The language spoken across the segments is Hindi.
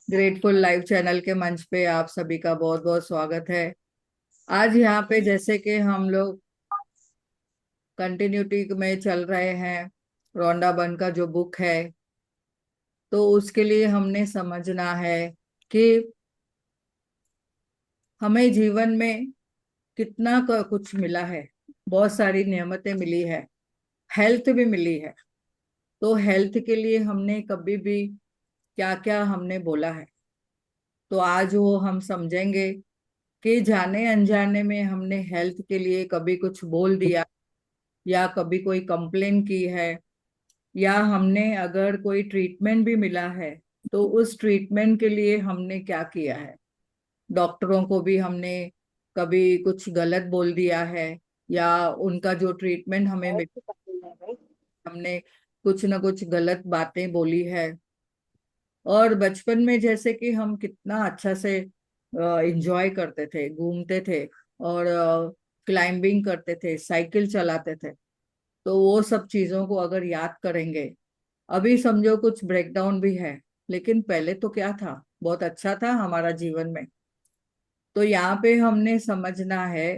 ग्रेटफुल लाइव चैनल के मंच पे आप सभी का बहुत बहुत स्वागत है। आज यहाँ पे जैसे कि हम लोग कंटिन्यूटी में चल रहे हैं, रोंडा बन का जो बुक है, तो उसके लिए हमने समझना है कि हमें जीवन में कितना कुछ मिला है। बहुत सारी नेमतें मिली है, हेल्थ भी मिली है। तो हेल्थ के लिए हमने कभी भी क्या क्या हमने बोला है, तो आज वो हम समझेंगे कि जाने अनजाने में हमने हेल्थ के लिए कभी कुछ बोल दिया, या कभी कोई कंप्लेन की है, या हमने अगर कोई ट्रीटमेंट भी मिला है तो उस ट्रीटमेंट के लिए हमने क्या किया है। डॉक्टरों को भी हमने कभी कुछ गलत बोल दिया है, या उनका जो ट्रीटमेंट हमें मिला, हमने कुछ ना कुछ गलत बातें बोली है। और बचपन में जैसे कि हम कितना अच्छा से एंजॉय करते थे, घूमते थे, और क्लाइंबिंग करते थे, साइकिल चलाते थे। तो वो सब चीजों को अगर याद करेंगे, अभी समझो कुछ ब्रेकडाउन भी है, लेकिन पहले तो क्या था, बहुत अच्छा था हमारा जीवन में। तो यहाँ पे हमने समझना है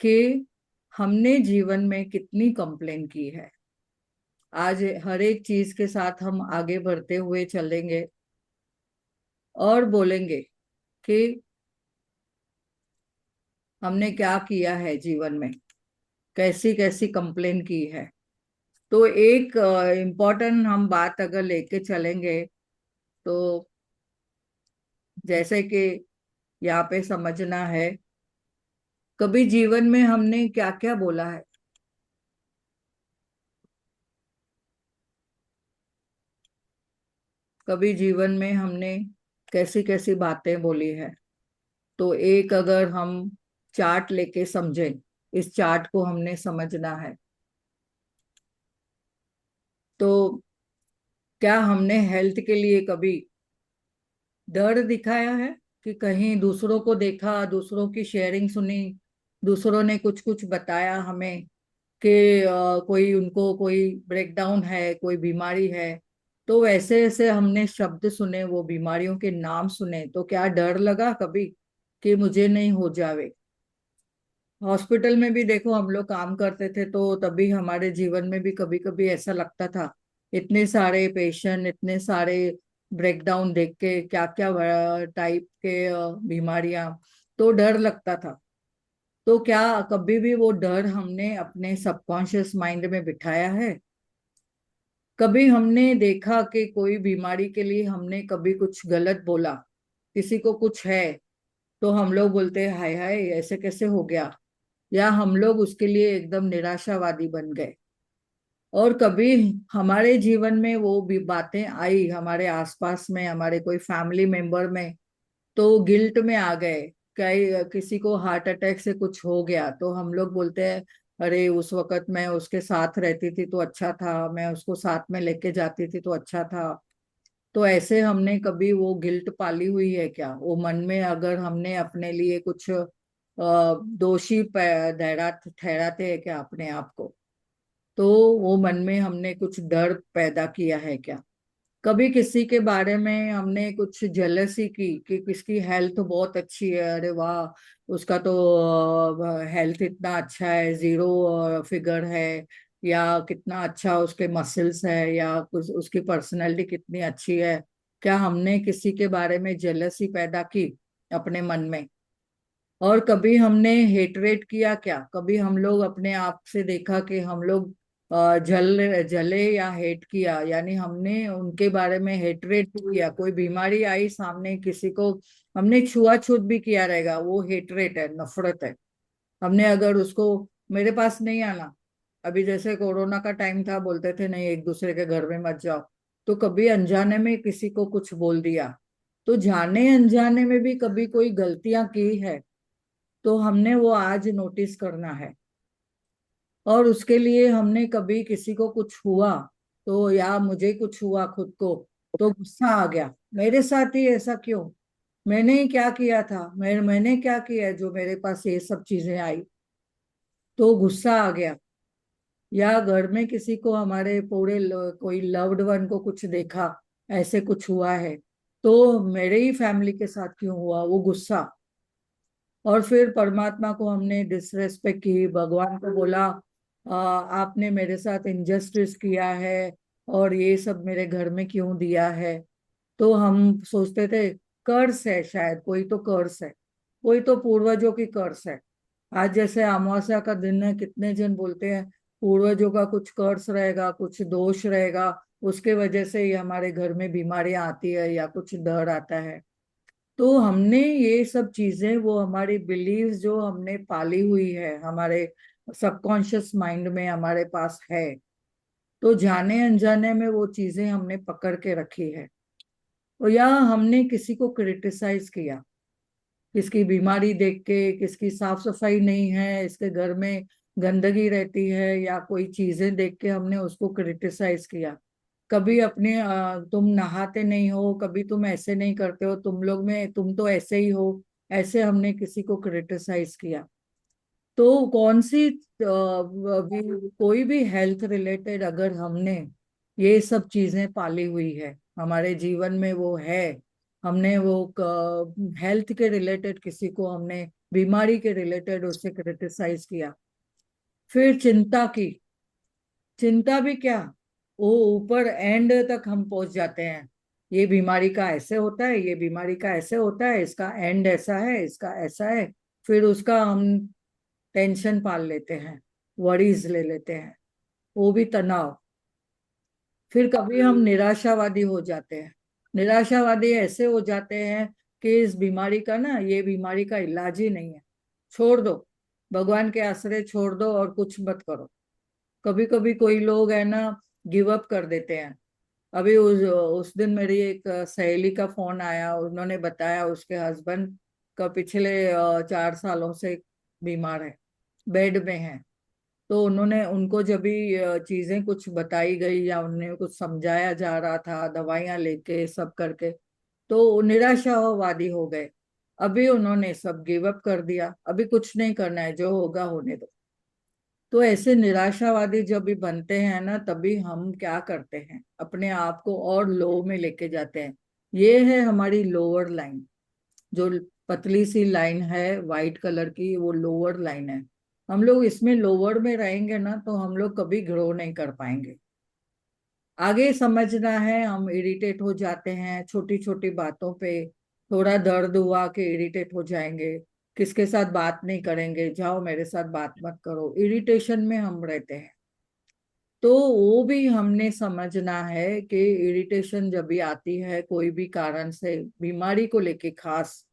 कि हमने जीवन में कितनी कंप्लेन की है। आज हर एक चीज के साथ हम आगे बढ़ते हुए चलेंगे और बोलेंगे कि हमने क्या किया है जीवन में, कैसी कैसी कंप्लेन की है। तो एक इम्पोर्टेंट हम बात अगर लेके चलेंगे, तो जैसे कि यहाँ पे समझना है, कभी जीवन में हमने क्या क्या बोला है। कभी जीवन में हमने कैसी कैसी बातें बोली है। तो एक अगर हम चार्ट लेके समझें, इस चार्ट को हमने समझना है। तो क्या हमने हेल्थ के लिए कभी डर दिखाया है, कि कहीं दूसरों को देखा, दूसरों की शेयरिंग सुनी, दूसरों ने कुछ कुछ बताया हमें कि कोई उनको कोई ब्रेकडाउन है, कोई बीमारी है, तो वैसे ऐसे हमने शब्द सुने, वो बीमारियों के नाम सुने, तो क्या डर लगा कभी कि मुझे नहीं हो जावे। हॉस्पिटल में भी देखो हम लोग काम करते थे, तो तभी हमारे जीवन में भी कभी कभी ऐसा लगता था, इतने सारे पेशेंट, इतने सारे ब्रेकडाउन देख के, क्या क्या टाइप के बीमारियां, तो डर लगता था। तो क्या कभी भी वो डर हमने अपने सबकॉन्शियस माइंड में बिठाया है? कभी हमने देखा कि कोई बीमारी के लिए हमने कभी कुछ गलत बोला, किसी को कुछ है, तो हम लोग बोलते हैं हाय हाय ऐसे कैसे हो गया, या हम लोग उसके लिए एकदम निराशावादी बन गए। और कभी हमारे जीवन में वो भी बातें आई हमारे आसपास में, हमारे कोई फैमिली मेंबर में, तो गिल्ट में आ गए। कई किसी को हार्ट अटैक से कुछ हो गया, तो हम लोग बोलते हैं अरे उस वक्त मैं उसके साथ रहती थी तो अच्छा था, मैं उसको साथ में लेके जाती थी तो अच्छा था। तो ऐसे हमने कभी वो गिल्ट पाली हुई है क्या, वो मन में अगर हमने अपने लिए कुछ दोषी ठहराते हैं क्या अपने आप को, तो वो मन में हमने कुछ डर पैदा किया है क्या? कभी किसी के बारे में हमने कुछ जेलसी की कि किसकी हेल्थ बहुत अच्छी है, अरे वाह उसका तो हेल्थ इतना अच्छा है, जीरो फिगर है, या कितना अच्छा उसके मसल्स है, या कुछ उसकी पर्सनैलिटी कितनी अच्छी है। क्या हमने किसी के बारे में जेलसी पैदा की अपने मन में? और कभी हमने हेटरेट किया क्या? कभी हम लोग अपने आप से देखा कि हम लोग जल जले या हेट किया, यानी हमने उनके बारे में हेटरेट किया, कोई बीमारी आई सामने किसी को, हमने छुआछूत भी किया रहेगा, वो हेटरेट है, नफरत है। हमने अगर उसको, मेरे पास नहीं आना, अभी जैसे कोरोना का टाइम था, बोलते थे नहीं एक दूसरे के घर में मत जाओ, तो कभी अनजाने में किसी को कुछ बोल दिया। तो जाने अनजाने में भी कभी कोई गलतियां की है, तो हमने वो आज नोटिस करना है। और उसके लिए हमने कभी किसी को कुछ हुआ, तो या मुझे कुछ हुआ खुद को, तो गुस्सा आ गया, मेरे साथ ही ऐसा क्यों, मैंने ही क्या किया था, मैंने क्या किया जो मेरे पास ये सब चीजें आई, तो गुस्सा आ गया। या घर में किसी को, हमारे पूरे कोई लव्ड वन को कुछ देखा, ऐसे कुछ हुआ है, तो मेरे ही फैमिली के साथ क्यों हुआ, वो गुस्सा। और फिर परमात्मा को हमने डिसरेस्पेक्ट की, भगवान को बोला आपने मेरे साथ इनजस्टिस किया है और ये सब मेरे घर में क्यों दिया है। तो हम सोचते थे कर्स है, शायद कोई तो कर्स है, कोई तो पूर्वजों की कर्स है। आज जैसे अमावस्या का दिन है, कितने जन बोलते हैं पूर्वजों का कुछ कर्स रहेगा, कुछ दोष रहेगा, उसके वजह से ही हमारे घर में बीमारियां आती है या कुछ डर आता है। तो हमने ये सब चीजें, वो हमारी बिलीव्स जो हमने पाली हुई है हमारे सबकॉन्शियस माइंड में हमारे पास है, तो जाने अनजाने में वो चीजें हमने पकड़ के रखी है। और या हमने किसी को क्रिटिसाइज किया, किसकी बीमारी देख के, किसकी साफ सफाई नहीं है, इसके घर में गंदगी रहती है, या कोई चीजें देख के हमने उसको क्रिटिसाइज किया। कभी अपने तुम नहाते नहीं हो, कभी तुम ऐसे नहीं करते हो, तुम लोग में तुम तो ऐसे ही हो, ऐसे हमने किसी को क्रिटिसाइज किया। तो कौन सी कोई भी हेल्थ रिलेटेड अगर हमने ये सब चीजें पाली हुई है हमारे जीवन में, वो है, हमने वो हेल्थ के रिलेटेड किसी को हमने बीमारी के रिलेटेड उससे क्रिटिसाइज किया, फिर चिंता की। चिंता भी क्या, वो ऊपर एंड तक हम पहुंच जाते हैं। ये बीमारी का ऐसे होता है, ये बीमारी का ऐसे होता है, इसका एंड ऐसा है, इसका ऐसा है। फिर उसका हम टेंशन पाल लेते हैं, वरीज ले लेते हैं, वो भी तनाव। फिर कभी हम निराशावादी हो जाते हैं। निराशावादी ऐसे हो जाते हैं कि इस बीमारी का ना, ये बीमारी का इलाज ही नहीं है, छोड़ दो, भगवान के आश्रय छोड़ दो और कुछ मत करो। कभी कभी कोई लोग है ना गिव अप कर देते हैं। अभी उस दिन मेरी एक सहेली का फोन आया, उन्होंने बताया उसके हस्बैंड का पिछले 4 सालों से बीमार है, बेड में है। तो उन्होंने उनको जब भी चीजें कुछ बताई गई या उन्हें कुछ समझाया जा रहा था, दवाइयां लेके सब करके, तो निराशावादी हो गए। अभी उन्होंने सब गिव अप कर दिया, अभी कुछ नहीं करना है, जो होगा होने दो। तो ऐसे निराशावादी जब भी बनते हैं ना, तभी हम क्या करते हैं, अपने आप को और लो में लेके जाते हैं। ये है हमारी लोअर लाइन, जो पतली सी लाइन है वाइट कलर की, वो लोअर लाइन है। हम लोग इसमें लोअर में रहेंगे ना, तो हम लोग कभी ग्रो नहीं कर पाएंगे। आगे समझना है, हम इरिटेट हो जाते हैं छोटी छोटी बातों पे। थोड़ा दर्द हुआ कि इरिटेट हो जाएंगे, किसके साथ बात नहीं करेंगे, जाओ मेरे साथ बात मत करो, इरिटेशन में हम रहते हैं। तो वो भी हमने समझना है कि इरिटेशन जब भी आती है कोई भी कारण से, बीमारी को लेके खास,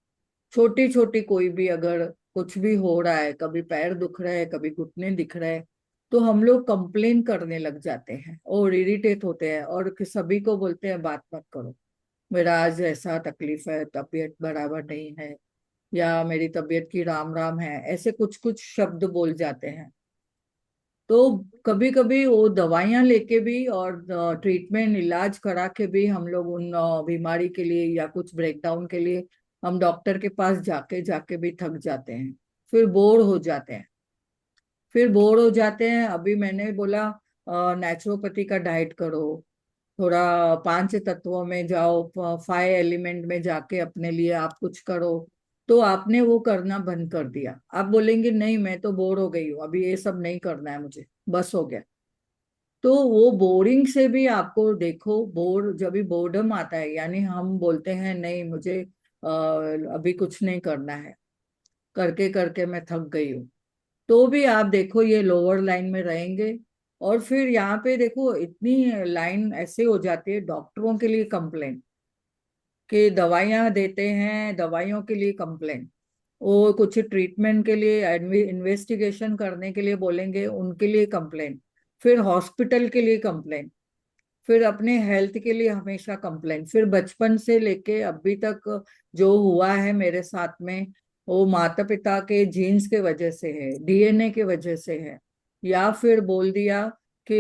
छोटी छोटी कोई भी अगर कुछ भी हो रहा है, कभी पैर दुख रहे हैं, कभी घुटने दिख रहे हैं, तो हम लोग कंप्लेन करने लग जाते हैं और इरिटेट होते हैं और सभी को बोलते हैं बात मत करो, मेरा आज ऐसा तकलीफ है, तबीयत बराबर नहीं है, या मेरी तबीयत की राम राम है, ऐसे कुछ कुछ शब्द बोल जाते हैं। तो कभी कभी वो दवाइयां लेके भी और ट्रीटमेंट इलाज करा के भी हम लोग उन बीमारी के लिए या कुछ ब्रेकडाउन के लिए हम डॉक्टर के पास जाके जाके भी थक जाते हैं, फिर बोर हो जाते हैं। फिर बोर हो जाते हैं, अभी मैंने बोला नेचुरोपैथी का डाइट करो, थोड़ा 5 तत्वों में जाओ, 5 एलिमेंट में जाके अपने लिए आप कुछ करो। तो आपने वो करना बंद कर दिया, आप बोलेंगे नहीं मैं तो बोर हो गई हूँ, अभी ये सब नहीं करना है मुझे, बस हो गया। तो वो बोरिंग से भी आपको देखो, जब भी बोर्डम आता है, यानी हम बोलते हैं नहीं मुझे अभी कुछ नहीं करना है, करके करके मैं थक गई हूँ, तो भी आप देखो ये लोअर लाइन में रहेंगे। और फिर यहाँ पे देखो इतनी लाइन ऐसे हो जाती है, डॉक्टरों के लिए कंप्लेन, कि दवाइयां देते हैं, दवाइयों के लिए कंप्लेन, वो कुछ ट्रीटमेंट के लिए इन्वेस्टिगेशन करने के लिए बोलेंगे, उनके लिए कंप्लेन, फिर हॉस्पिटल के लिए कंप्लेन, फिर अपने हेल्थ के लिए हमेशा कंप्लेन। फिर बचपन से लेके अभी तक जो हुआ है मेरे साथ में, वो माता पिता के जीन्स के वजह से है, डीएनए के वजह से है, या फिर बोल दिया कि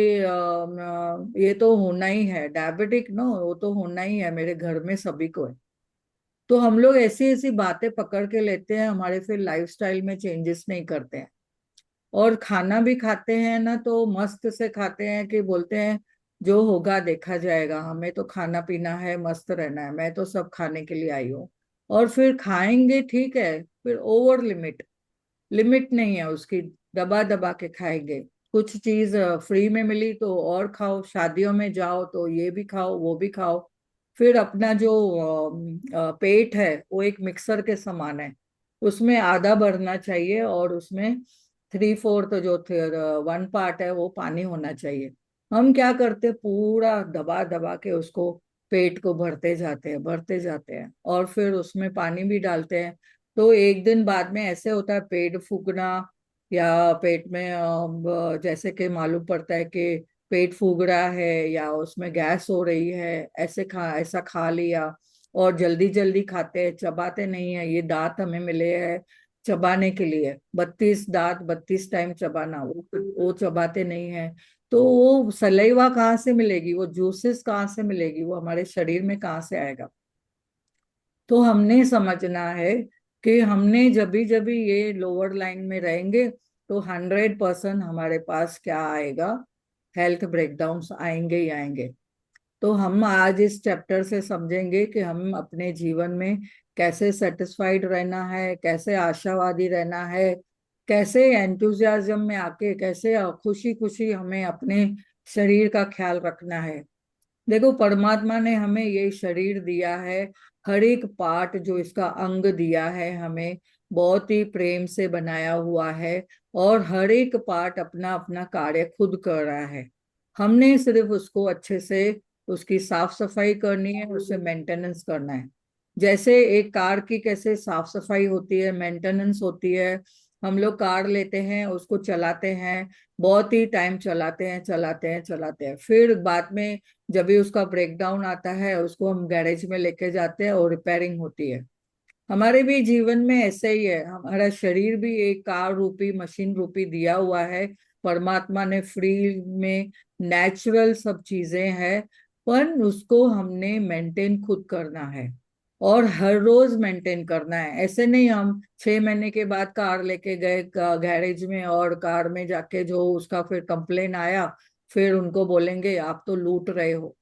ये तो होना ही है, डायबिटिक नो, वो तो होना ही है, मेरे घर में सभी को है। तो हम लोग ऐसी ऐसी बातें पकड़ के लेते हैं, हमारे फिर लाइफस्टाइल में चेंजेस नहीं करते हैं। और खाना भी खाते हैं ना, तो मस्त से खाते हैं कि बोलते हैं जो होगा देखा जाएगा, हमें तो खाना पीना है, मस्त रहना है, मैं तो सब खाने के लिए आई हूँ। और फिर खाएंगे ठीक है, फिर ओवर लिमिट, लिमिट नहीं है उसकी, दबा दबा के खाएंगे। कुछ चीज फ्री में मिली तो और खाओ, शादियों में जाओ तो ये भी खाओ वो भी खाओ। फिर अपना जो पेट है वो एक मिक्सर के समान है, उसमें आधा भरना चाहिए और उसमें थ्री फोर्थ जो वन पार्ट है वो पानी होना चाहिए। हम क्या करते, पूरा दबा दबा के उसको पेट को भरते जाते हैं, भरते जाते हैं, और फिर उसमें पानी भी डालते हैं। तो एक दिन बाद में ऐसे होता है पेट फूकना, या पेट में जैसे कि मालूम पड़ता है कि पेट फूक रहा है या उसमें गैस हो रही है, ऐसा खा लिया। और जल्दी जल्दी खाते हैं, चबाते नहीं है, ये दांत हमें मिले हैं चबाने के लिए, 32 दांत, 32 टाइम चबाना, वो चबाते नहीं है। तो वो सलाइवा कहाँ से मिलेगी, वो जूसेस कहाँ से मिलेगी, वो हमारे शरीर में कहाँ से आएगा। तो हमने समझना है कि हमने जब भी ये लोअर लाइन में रहेंगे तो 100% हमारे पास क्या आएगा, हेल्थ ब्रेकडाउन्स आएंगे ही आएंगे। तो हम आज इस चैप्टर से समझेंगे कि हम अपने जीवन में कैसे सेटिस्फाइड रहना है, कैसे आशावादी रहना है, कैसे एंथुजियाज्म में आके कैसे खुशी खुशी हमें अपने शरीर का ख्याल रखना है। देखो, परमात्मा ने हमें ये शरीर दिया है, हर एक पार्ट जो इसका अंग दिया है हमें, बहुत ही प्रेम से बनाया हुआ है। और हर एक पार्ट अपना अपना कार्य खुद कर रहा है, हमने सिर्फ उसको अच्छे से उसकी साफ सफाई करनी है, उससे मेंटेनेंस करना है। जैसे एक कार की कैसे साफ सफाई होती है, मेंटेनेंस होती है, हम लोग कार लेते हैं, उसको चलाते हैं, बहुत ही टाइम चलाते हैं चलाते हैं चलाते हैं, फिर बाद में जब भी उसका ब्रेकडाउन आता है उसको हम गैरेज में लेके जाते हैं और रिपेयरिंग होती है। हमारे भी जीवन में ऐसे ही है, हमारा शरीर भी एक कार रूपी मशीन रूपी दिया हुआ है, परमात्मा ने फ्री में, नेचुरल सब चीजें हैं, पर उसको हमने मेंटेन खुद करना है, और हर रोज मेंटेन करना है। ऐसे नहीं हम 6 महीने के बाद कार लेके गए गैरेज में, और कार में जाके जो उसका फिर कंप्लेन आया, फिर उनको बोलेंगे आप तो लूट रहे हो।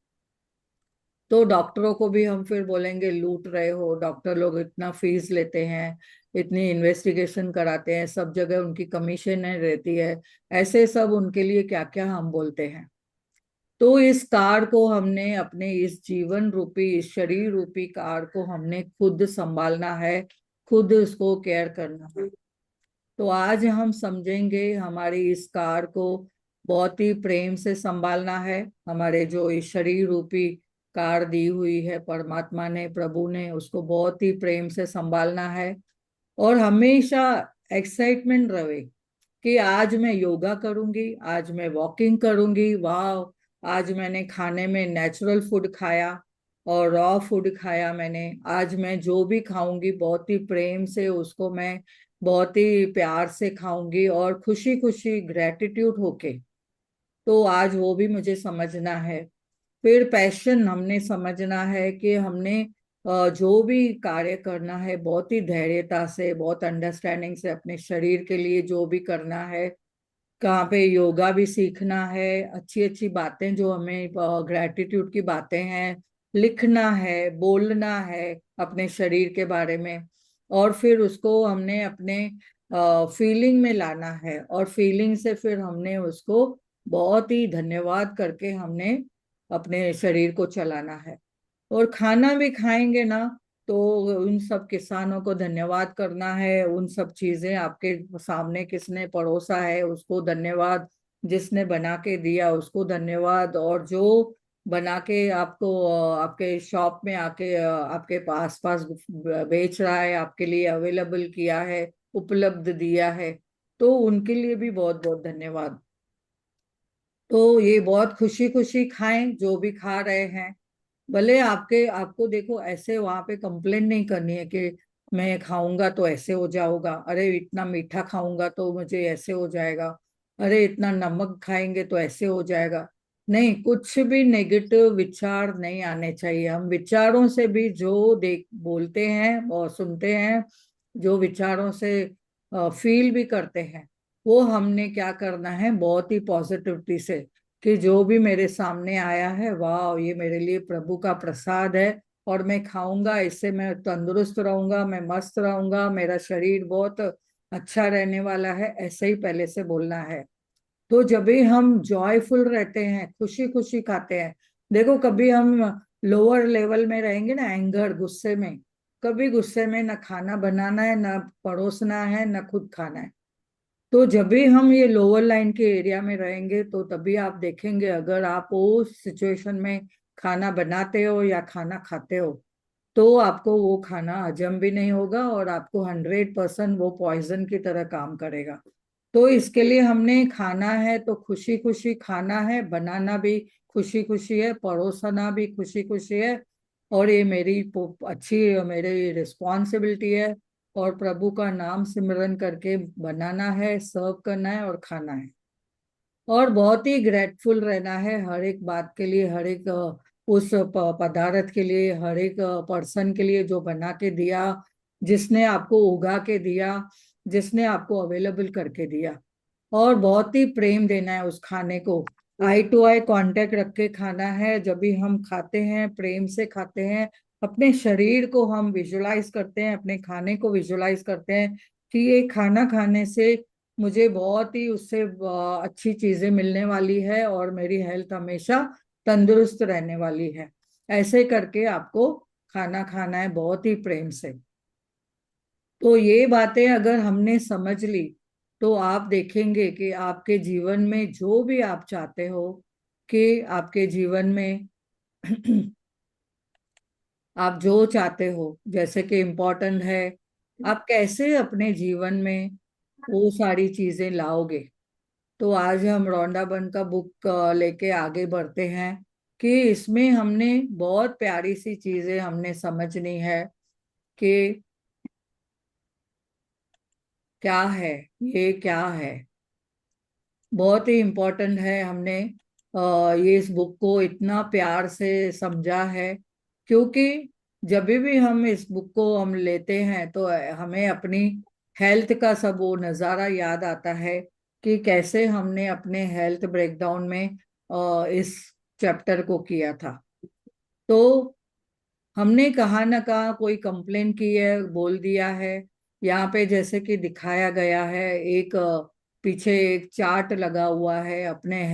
तो डॉक्टरों को भी हम फिर बोलेंगे लूट रहे हो, डॉक्टर लोग इतना फीस लेते हैं, इतनी इन्वेस्टिगेशन कराते हैं, सब जगह उनकी कमीशन रहती है, ऐसे सब उनके लिए क्या क्या हम बोलते हैं। तो इस कार को हमने, अपने इस जीवन रूपी, इस शरीर रूपी कार को हमने खुद संभालना है, खुद उसको केयर करना है। तो आज हम समझेंगे हमारी इस कार को बहुत ही प्रेम से संभालना है, हमारे जो इस शरीर रूपी कार दी हुई है परमात्मा ने, प्रभु ने, उसको बहुत ही प्रेम से संभालना है। और हमेशा एक्साइटमेंट रहे कि आज मैं योगा करूंगी, आज मैं वॉकिंग करूंगी, वाह, आज मैंने खाने में नेचुरल फूड खाया और रॉ फूड खाया, मैंने आज मैं जो भी खाऊंगी बहुत ही प्रेम से उसको मैं बहुत ही प्यार से खाऊंगी, और खुशी खुशी ग्रेटिट्यूड होके। तो आज वो भी मुझे समझना है। फिर पैशन हमने समझना है कि हमने जो भी कार्य करना है बहुत ही धैर्यता से, बहुत अंडरस्टैंडिंग से, अपने शरीर के लिए जो भी करना है, कहाँ पे योगा भी सीखना है, अच्छी अच्छी बातें जो हमें ग्रेटिट्यूड की बातें हैं, लिखना है, बोलना है अपने शरीर के बारे में। और फिर उसको हमने अपने फीलिंग में लाना है, और फीलिंग से फिर हमने उसको बहुत ही धन्यवाद करके हमने अपने शरीर को चलाना है। और खाना भी खाएंगे ना, तो उन सब किसानों को धन्यवाद करना है, उन सब चीजें आपके सामने किसने परोसा है उसको धन्यवाद, जिसने बना के दिया उसको धन्यवाद, और जो बना के आपको आपके शॉप में आके आपके पास पास बेच रहा है, आपके लिए अवेलेबल किया है, उपलब्ध दिया है, तो उनके लिए भी बहुत बहुत धन्यवाद। तो ये बहुत खुशी खुशी खाएं जो भी खा रहे हैं। भले आपको देखो ऐसे वहां पे कंप्लेन नहीं करनी है कि मैं खाऊंगा तो ऐसे हो जाऊंगा, अरे इतना मीठा खाऊंगा तो मुझे ऐसे हो जाएगा, अरे इतना नमक खाएंगे तो ऐसे हो जाएगा। नहीं, कुछ भी नेगेटिव विचार नहीं आने चाहिए। हम विचारों से भी जो देख बोलते हैं और सुनते हैं, जो विचारों से फील भी करते हैं, वो हमने क्या करना है बहुत ही पॉजिटिविटी से, कि जो भी मेरे सामने आया है, वाह, ये मेरे लिए प्रभु का प्रसाद है और मैं खाऊंगा, इससे मैं तंदुरुस्त रहूंगा, मैं मस्त रहूंगा, मेरा शरीर बहुत अच्छा रहने वाला है, ऐसे ही पहले से बोलना है। तो जब भी हम जॉयफुल रहते हैं, खुशी खुशी खाते हैं, देखो कभी हम लोअर लेवल में रहेंगे ना, एंगर, गुस्से में, कभी गुस्से में न खाना बनाना है, न परोसना है, न खुद खाना है। तो जब भी हम ये लोअर लाइन के एरिया में रहेंगे, तो तभी आप देखेंगे, अगर आप उस सिचुएशन में खाना बनाते हो या खाना खाते हो, तो आपको वो खाना हजम भी नहीं होगा और आपको 100% वो पॉइजन की तरह काम करेगा। तो इसके लिए हमने खाना है तो खुशी खुशी खाना है, बनाना भी खुशी खुशी है, परोसना भी खुशी खुशी है। और ये मेरी अच्छी मेरी रिस्पॉन्सिबिलिटी है। और प्रभु का नाम सिमरन करके बनाना है, सर्व करना है और खाना है। और बहुत ही ग्रेटफुल रहना है हर एक बात के लिए, हर एक उस पदार्थ के लिए, हर एक पर्सन के लिए जो बना के दिया, जिसने आपको उगा के दिया, जिसने आपको अवेलेबल करके दिया। और बहुत ही प्रेम देना है उस खाने को। आई टू आई कांटेक्ट रख के खाना है। जब भी हम खाते हैं, प्रेम से खाते हैं, अपने शरीर को हम विजुलाइज करते हैं, अपने खाने को विजुलाइज करते हैं कि ये खाना खाने से मुझे बहुत ही उससे अच्छी चीजें मिलने वाली है और मेरी हेल्थ हमेशा तंदुरुस्त रहने वाली है। ऐसे करके आपको खाना खाना है, बहुत ही प्रेम से। तो ये बातें अगर हमने समझ ली, तो आप देखेंगे कि आपके जीवन में जो भी आप चाहते हो, कि आपके जीवन में आप जो चाहते हो, जैसे कि इम्पोर्टेंट है, आप कैसे अपने जीवन में वो सारी चीजें लाओगे। तो आज हम रॉन्डा बर्न का बुक लेके आगे बढ़ते हैं कि इसमें हमने बहुत प्यारी सी चीजें हमने समझनी है कि क्या है, ये क्या है। बहुत ही इम्पोर्टेंट है। हमने ये इस बुक को इतना प्यार से समझा है, क्योंकि जब भी हम इस बुक को हम लेते हैं, तो हमें अपनी हेल्थ का सब वो नज़ारा याद आता है कि कैसे हमने अपने हेल्थ ब्रेकडाउन में इस चैप्टर को किया था। तो हमने कहा ना कहा कोई कंप्लेन की है, बोल दिया है। यहाँ पे जैसे कि दिखाया गया है, एक पीछे एक चार्ट लगा हुआ है, अपने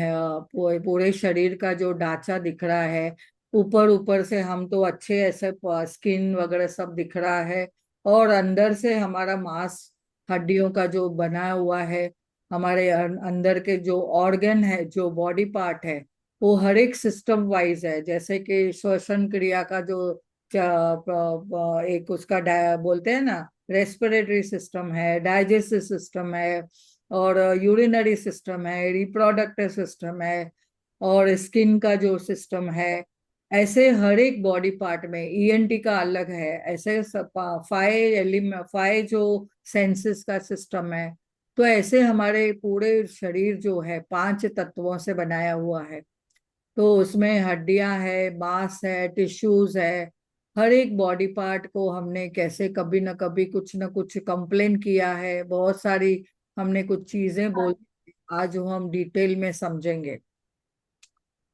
पूरे शरीर का जो ढांचा दिख रहा है। ऊपर ऊपर से हम तो अच्छे ऐसे स्किन वगैरह सब दिख रहा है, और अंदर से हमारा मांस, हड्डियों का जो बना हुआ है, हमारे अंदर के जो ऑर्गन है, जो बॉडी पार्ट है, वो हर एक सिस्टम वाइज है। जैसे कि श्वसन क्रिया का जो एक उसका बोलते हैं ना, रेस्पिरेटरी सिस्टम है, डाइजेस्टिव सिस्टम है, और यूरिनरी सिस्टम है, रिप्रोडक्टिव सिस्टम है, और स्किन का जो सिस्टम है। ऐसे हर एक बॉडी पार्ट में ईएनटी का अलग है। ऐसे फाइव जो सेंसेस का सिस्टम है। तो ऐसे हमारे पूरे शरीर जो है 5 तत्वों से बनाया हुआ है। तो उसमें हड्डियां है, मांस है, टिश्यूज है। हर एक बॉडी पार्ट को हमने कैसे कभी न कुछ कंप्लेन किया है, बहुत सारी हमने कुछ चीजें बोल। आज वो हम डिटेल में समझेंगे।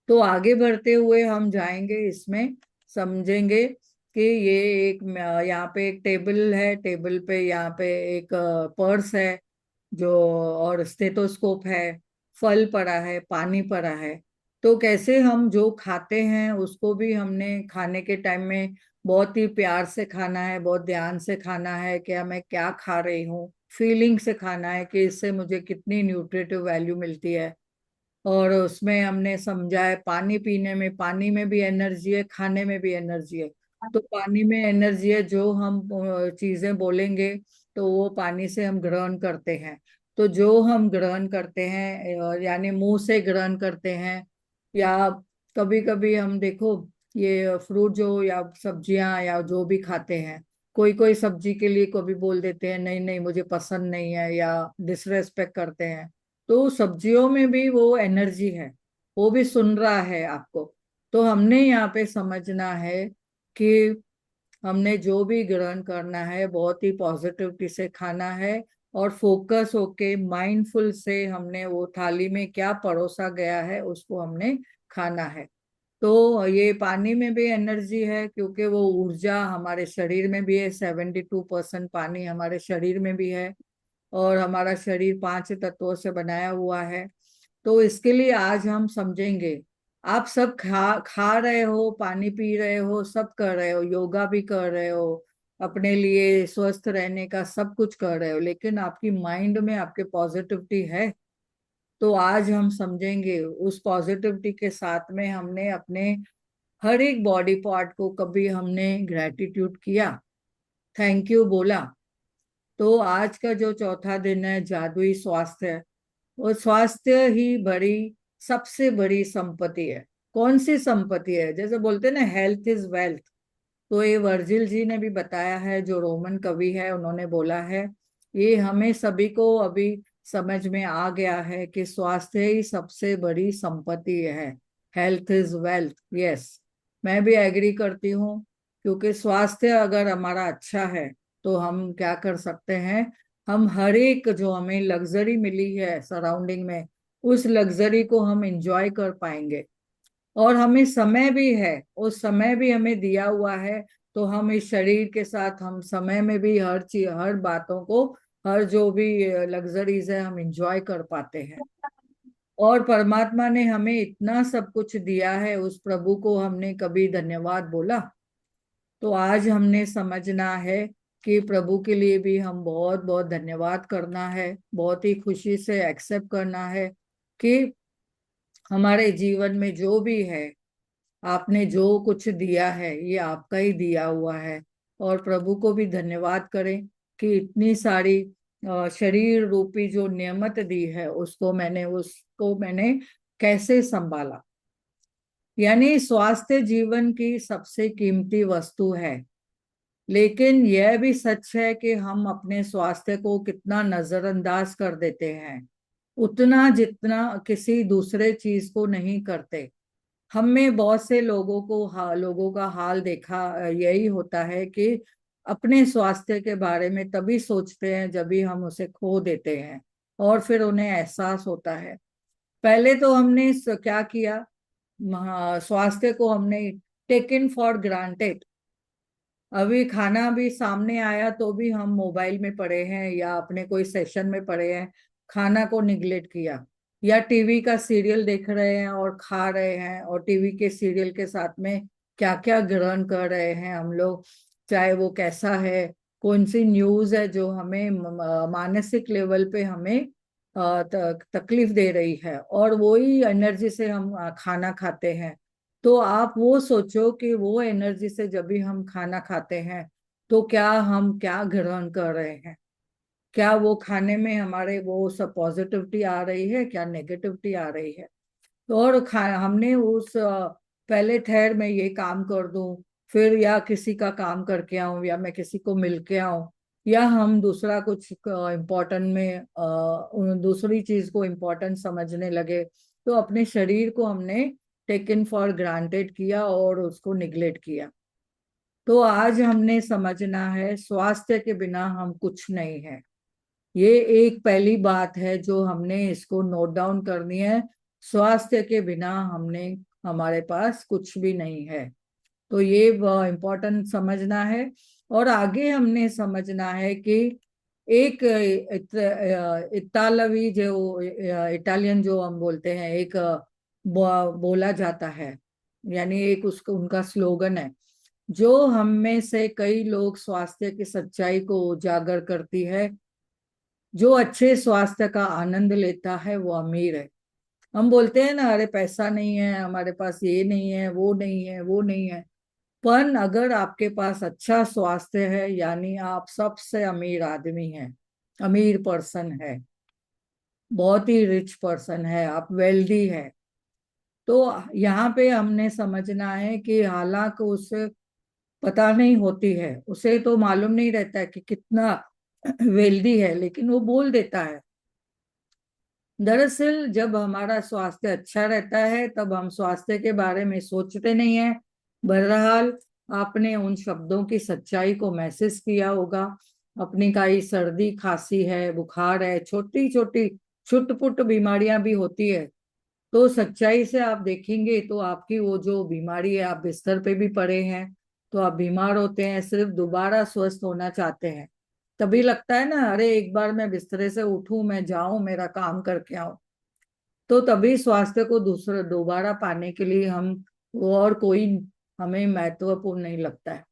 तो आगे बढ़ते हुए हम जाएंगे इसमें, समझेंगे कि ये एक यहाँ पे एक टेबल है, टेबल पे यहाँ पे एक पर्स है जो, और स्टेथोस्कोप है, फल पड़ा है, पानी पड़ा है। तो कैसे हम जो खाते हैं उसको भी हमने खाने के टाइम में बहुत ही प्यार से खाना है, बहुत ध्यान से खाना है कि मैं क्या खा रही हूँ, फीलिंग से खाना है कि इससे मुझे कितनी न्यूट्रिटिव वैल्यू मिलती है। और उसमें हमने समझा है, पानी पीने में, पानी में भी एनर्जी है, खाने में भी एनर्जी है। तो पानी में एनर्जी है, जो हम चीजें बोलेंगे तो वो पानी से हम ग्रहण करते हैं। तो जो हम ग्रहण करते हैं, यानी मुंह से ग्रहण करते हैं, या कभी कभी हम देखो, ये फ्रूट जो या सब्जियां या जो भी खाते हैं, कोई कोई सब्जी के लिए कभी बोल देते हैं नहीं नहीं मुझे पसंद नहीं है, या डिसरेस्पेक्ट करते हैं। तो सब्जियों में भी वो एनर्जी है, वो भी सुन रहा है आपको। तो हमने यहाँ पे समझना है कि हमने जो भी ग्रहण करना है बहुत ही पॉजिटिविटी से खाना है, और फोकस होके माइंडफुल से हमने वो थाली में क्या परोसा गया है उसको हमने खाना है। तो ये पानी में भी एनर्जी है, क्योंकि वो ऊर्जा हमारे शरीर में भी है। 72% पानी हमारे शरीर में भी है, और हमारा शरीर 5 तत्वों से बनाया हुआ है। तो इसके लिए आज हम समझेंगे। आप सब खा खा रहे हो, पानी पी रहे हो, सब कर रहे हो, योगा भी कर रहे हो, अपने लिए स्वस्थ रहने का सब कुछ कर रहे हो, लेकिन आपकी माइंड में आपके पॉजिटिविटी है। तो आज हम समझेंगे उस पॉजिटिविटी के साथ में हमने अपने हर एक बॉडी पार्ट को कभी हमने ग्रेटिट्यूड किया, थैंक यू बोला। तो आज का जो चौथा दिन है जादुई स्वास्थ्य, वो स्वास्थ्य ही बड़ी सबसे बड़ी संपत्ति है। कौन सी संपत्ति है? जैसे बोलते हैं ना, हेल्थ इज वेल्थ। तो ये वर्जिल जी ने भी बताया है, जो रोमन कवि है, उन्होंने बोला है। ये हमें सभी को अभी समझ में आ गया है कि स्वास्थ्य ही सबसे बड़ी संपत्ति है। Health is wealth. यस, मैं भी एग्री करती हूँ, क्योंकि स्वास्थ्य अगर हमारा अच्छा है तो हम क्या कर सकते हैं, हम हर एक जो हमें लग्जरी मिली है सराउंडिंग में, उस लग्जरी को हम इंजॉय कर पाएंगे। और हमें समय भी है, उस समय भी हमें दिया हुआ है। तो हम इस शरीर के साथ हम समय में भी हर चीज, हर बातों को, हर जो भी लग्जरीज है, हम इंजॉय कर पाते हैं। और परमात्मा ने हमें इतना सब कुछ दिया है, उस प्रभु को हमने कभी धन्यवाद बोला? तो आज हमने समझना है कि प्रभु के लिए भी हम बहुत बहुत धन्यवाद करना है, बहुत ही खुशी से एक्सेप्ट करना है कि हमारे जीवन में जो भी है, आपने जो कुछ दिया है ये आपका ही दिया हुआ है। और प्रभु को भी धन्यवाद करें कि इतनी सारी शरीर रूपी जो नेमत दी है, उसको मैंने कैसे संभाला। यानी स्वास्थ्य जीवन की सबसे कीमती वस्तु है। लेकिन यह भी सच है कि हम अपने स्वास्थ्य को कितना नजरअंदाज कर देते हैं, उतना जितना किसी दूसरे चीज को नहीं करते। हम में बहुत से लोगों का हाल देखा यही होता है कि अपने स्वास्थ्य के बारे में तभी सोचते हैं जब भी हम उसे खो देते हैं, और फिर उन्हें एहसास होता है। पहले तो हमने क्या किया, स्वास्थ्य को हमने टेकन फॉर ग्रांटेड। अभी खाना भी सामने आया तो भी हम मोबाइल में पड़े हैं या अपने कोई सेशन में पड़े हैं, खाना को निगलेक्ट किया। या टीवी का सीरियल देख रहे हैं और खा रहे हैं, और टीवी के सीरियल के साथ में क्या क्या ग्रहण कर रहे हैं हम लोग, चाहे वो कैसा है, कौन सी न्यूज है जो हमें मानसिक लेवल पे हमें तकलीफ दे रही है, और वही एनर्जी से हम खाना खाते हैं। तो आप वो सोचो कि वो एनर्जी से जब भी हम खाना खाते हैं, तो क्या हम क्या ग्रहण कर रहे हैं, क्या वो खाने में हमारे वो सब पॉजिटिविटी आ रही है, क्या नेगेटिविटी आ रही है। तो और हमने उस पहले ठहर मैं ये काम कर दूं, फिर या किसी का काम करके आऊं, या मैं किसी को मिल के आऊं, या हम दूसरा कुछ इम्पोर्टेंट में दूसरी चीज को इम्पोर्टेंट समझने लगे। तो अपने शरीर को हमने टेकन फॉर ग्रांटेड किया और उसको निगलेक्ट किया। तो आज हमने समझना है, स्वास्थ्य के बिना हम कुछ नहीं है। ये एक पहली बात है जो हमने इसको नोट डाउन करनी है। स्वास्थ्य के बिना हमने हमारे पास कुछ भी नहीं है। तो ये इम्पोर्टेंट समझना है। और आगे हमने समझना है कि एक इतालवी जो इटालियन जो हम बोलते हैं, एक बोला जाता है, यानी एक उसको उनका स्लोगन है, जो हम में से कई लोग स्वास्थ्य की सच्चाई को उजागर करती है। जो अच्छे स्वास्थ्य का आनंद लेता है वो अमीर है। हम बोलते हैं ना, अरे पैसा नहीं है हमारे पास, ये नहीं है, वो नहीं है, वो नहीं है। पर अगर आपके पास अच्छा स्वास्थ्य है, यानी आप सबसे अमीर आदमी हैं, अमीर पर्सन है, बहुत ही रिच पर्सन है, आप वेल्दी है। तो यहाँ पे हमने समझना है कि हालांकि उसे पता नहीं होती है, उसे तो मालूम नहीं रहता है कि कितना वेल्दी है, लेकिन वो बोल देता है। दरअसल जब हमारा स्वास्थ्य अच्छा रहता है तब हम स्वास्थ्य के बारे में सोचते नहीं है। बहरहाल आपने उन शब्दों की सच्चाई को महसूस किया होगा अपनी काई सर्दी खांसी है, बुखार है, छोटी छोटी छुटपुट बीमारियां भी होती है, तो सच्चाई से आप देखेंगे तो आपकी वो जो बीमारी है, आप बिस्तर पे भी पड़े हैं तो आप बीमार होते हैं, सिर्फ दोबारा स्वस्थ होना चाहते हैं। तभी लगता है ना, अरे एक बार मैं बिस्तरे से उठूं, मैं जाऊं, मेरा काम करके आऊं। तो तभी स्वास्थ्य को दूसरा दोबारा पाने के लिए हम वो और कोई हमें महत्वपूर्ण नहीं लगता है।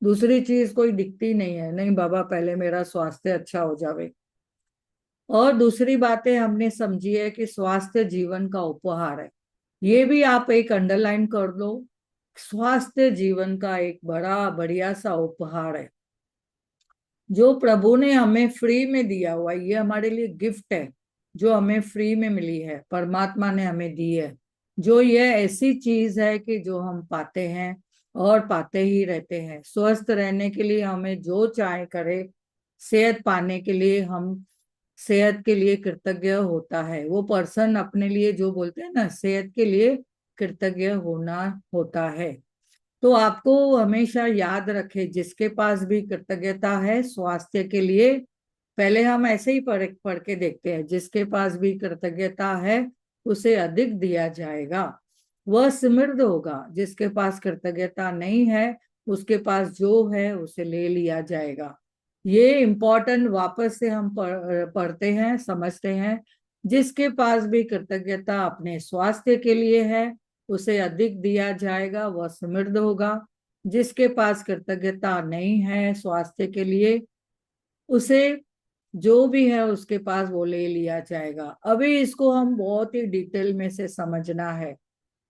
दूसरी चीज कोई दिखती नहीं है, नहीं बाबा पहले मेरा स्वास्थ्य अच्छा हो जावे। और दूसरी बातें हमने समझी है कि स्वास्थ्य जीवन का उपहार है। ये भी आप एक अंडरलाइन कर दो, स्वास्थ्य जीवन का एक बड़ा बढ़िया सा उपहार है जो प्रभु ने हमें फ्री में दिया हुआ है। ये हमारे लिए गिफ्ट है जो हमें फ्री में मिली है, परमात्मा ने हमें दी है। जो ये ऐसी चीज है कि जो हम पाते हैं और पाते ही रहते हैं। स्वस्थ रहने के लिए हमें जो चाहे करे, सेहत पाने के लिए हम सेहत के लिए कृतज्ञ होता है। वो पर्सन अपने लिए जो बोलते हैं ना, सेहत के लिए कृतज्ञ होना होता है। तो आपको हमेशा याद रखे, जिसके पास भी कृतज्ञता है स्वास्थ्य के लिए, पहले हम ऐसे ही पढ़ पढ़ के देखते हैं, जिसके पास भी कृतज्ञता है उसे अधिक दिया जाएगा, वह समृद्ध होगा। जिसके पास कृतज्ञता नहीं है, उसके पास जो है उसे ले लिया जाएगा। ये इम्पोर्टेंट वापस से हम पढ़ते हैं, समझते हैं। जिसके पास भी कृतज्ञता अपने स्वास्थ्य के लिए है, उसे अधिक दिया जाएगा, वह समृद्ध होगा। जिसके पास कृतज्ञता नहीं है स्वास्थ्य के लिए, उसे जो भी है उसके पास वो ले लिया जाएगा। अभी इसको हम बहुत ही डिटेल में से समझना है।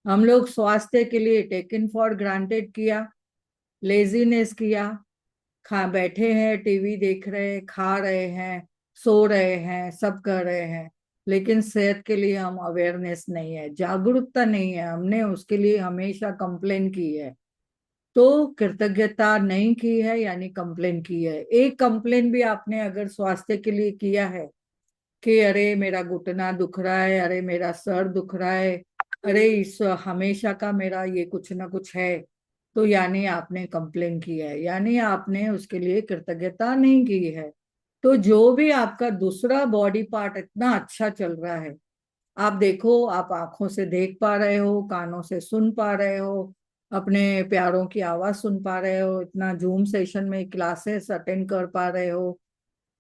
हम लोग स्वास्थ्य के लिए टेकन फॉर ग्रांटेड किया, लेजीनेस किया, खा बैठे हैं, टीवी देख रहे हैं, खा रहे हैं, सो रहे हैं, सब कर रहे हैं, लेकिन सेहत के लिए हम अवेयरनेस नहीं है, जागरूकता नहीं है, हमने उसके लिए हमेशा कंप्लेन की है। तो कृतज्ञता नहीं की है यानी कंप्लेन की है। एक कंप्लेन भी आपने अगर स्वास्थ्य के लिए किया है कि अरे मेरा घुटना दुख रहा है, अरे मेरा सर दुख रहा है, अरे इस हमेशा का मेरा ये कुछ ना कुछ है, तो यानी आपने कंप्लेन की है, यानी आपने उसके लिए कृतज्ञता नहीं की है। तो जो भी आपका दूसरा बॉडी पार्ट इतना अच्छा चल रहा है, आप देखो, आप आंखों से देख पा रहे हो, कानों से सुन पा रहे हो, अपने प्यारों की आवाज सुन पा रहे हो, इतना जूम सेशन में क्लासेस अटेंड कर पा रहे हो,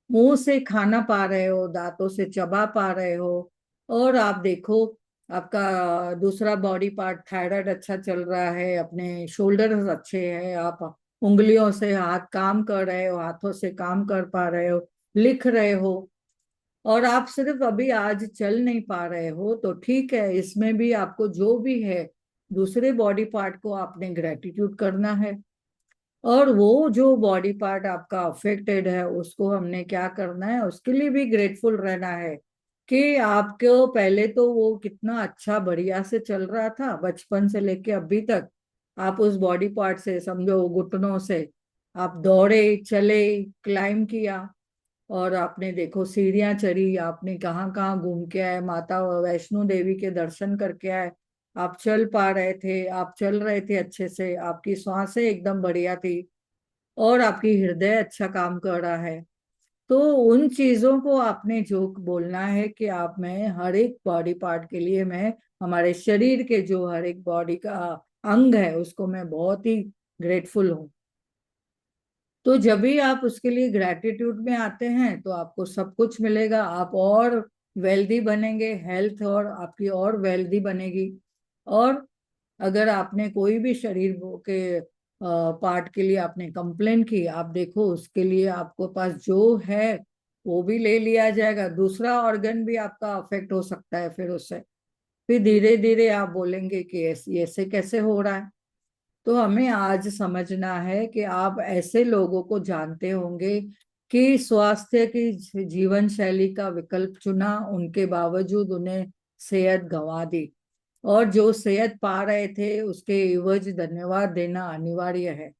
मुंह से खाना पा रहे हो, दांतों से चबा पा रहे हो। और आप देखो, आपका दूसरा बॉडी पार्ट थायराइड अच्छा चल रहा है, अपने शोल्डर्स अच्छे हैं, आप उंगलियों से हाथ काम कर रहे हो, हाथों से काम कर पा रहे हो, लिख रहे हो। और आप सिर्फ अभी आज चल नहीं पा रहे हो तो ठीक है, इसमें भी आपको जो भी है दूसरे बॉडी पार्ट को आपने ग्रेटिट्यूड करना है। और वो जो बॉडी पार्ट आपका अफेक्टेड है उसको हमने क्या करना है, उसके लिए भी ग्रेटफुल रहना है कि आपको पहले तो वो कितना अच्छा बढ़िया से चल रहा था बचपन से लेके अभी तक। आप उस बॉडी पार्ट से, समझो घुटनों से, आप दौड़े, चले, क्लाइम किया, और आपने देखो सीढ़ियां चढ़ी, आपने कहाँ कहाँ घूम के आए, माता वैष्णो देवी के दर्शन करके आए, आप चल पा रहे थे, आप चल रहे थे अच्छे से, आपकी सांसें एकदम बढ़िया थी, और आपकी हृदय अच्छा काम कर रहा है। तो उन चीजों को आपने जो बोलना है कि आप, मैं हर एक बॉडी पार्ट के लिए, मैं हमारे शरीर के जो हर एक बॉडी का अंग है उसको मैं बहुत ही ग्रेटफुल हूँ। तो जब भी आप उसके लिए ग्रेटिट्यूड में आते हैं तो आपको सब कुछ मिलेगा, आप और वेल्दी बनेंगे, हेल्थ और आपकी और वेल्दी बनेगी। और अगर आपने कोई भी शरीर के पार्ट के लिए आपने कंप्लेन की, आप देखो उसके लिए आपको पास जो है वो भी ले लिया जाएगा, दूसरा ऑर्गन भी आपका अफेक्ट हो सकता है फिर उससे। फिर धीरे धीरे आप बोलेंगे कि ऐसे ऐसे कैसे हो रहा है। तो हमें आज समझना है कि आप ऐसे लोगों को जानते होंगे कि स्वास्थ्य की जीवन शैली का विकल्प चुना, उनके बावजूद उन्हें सेहत गंवा दी, और जो सेहत पा रहे थे उसके एवज धन्यवाद देना अनिवार्य है।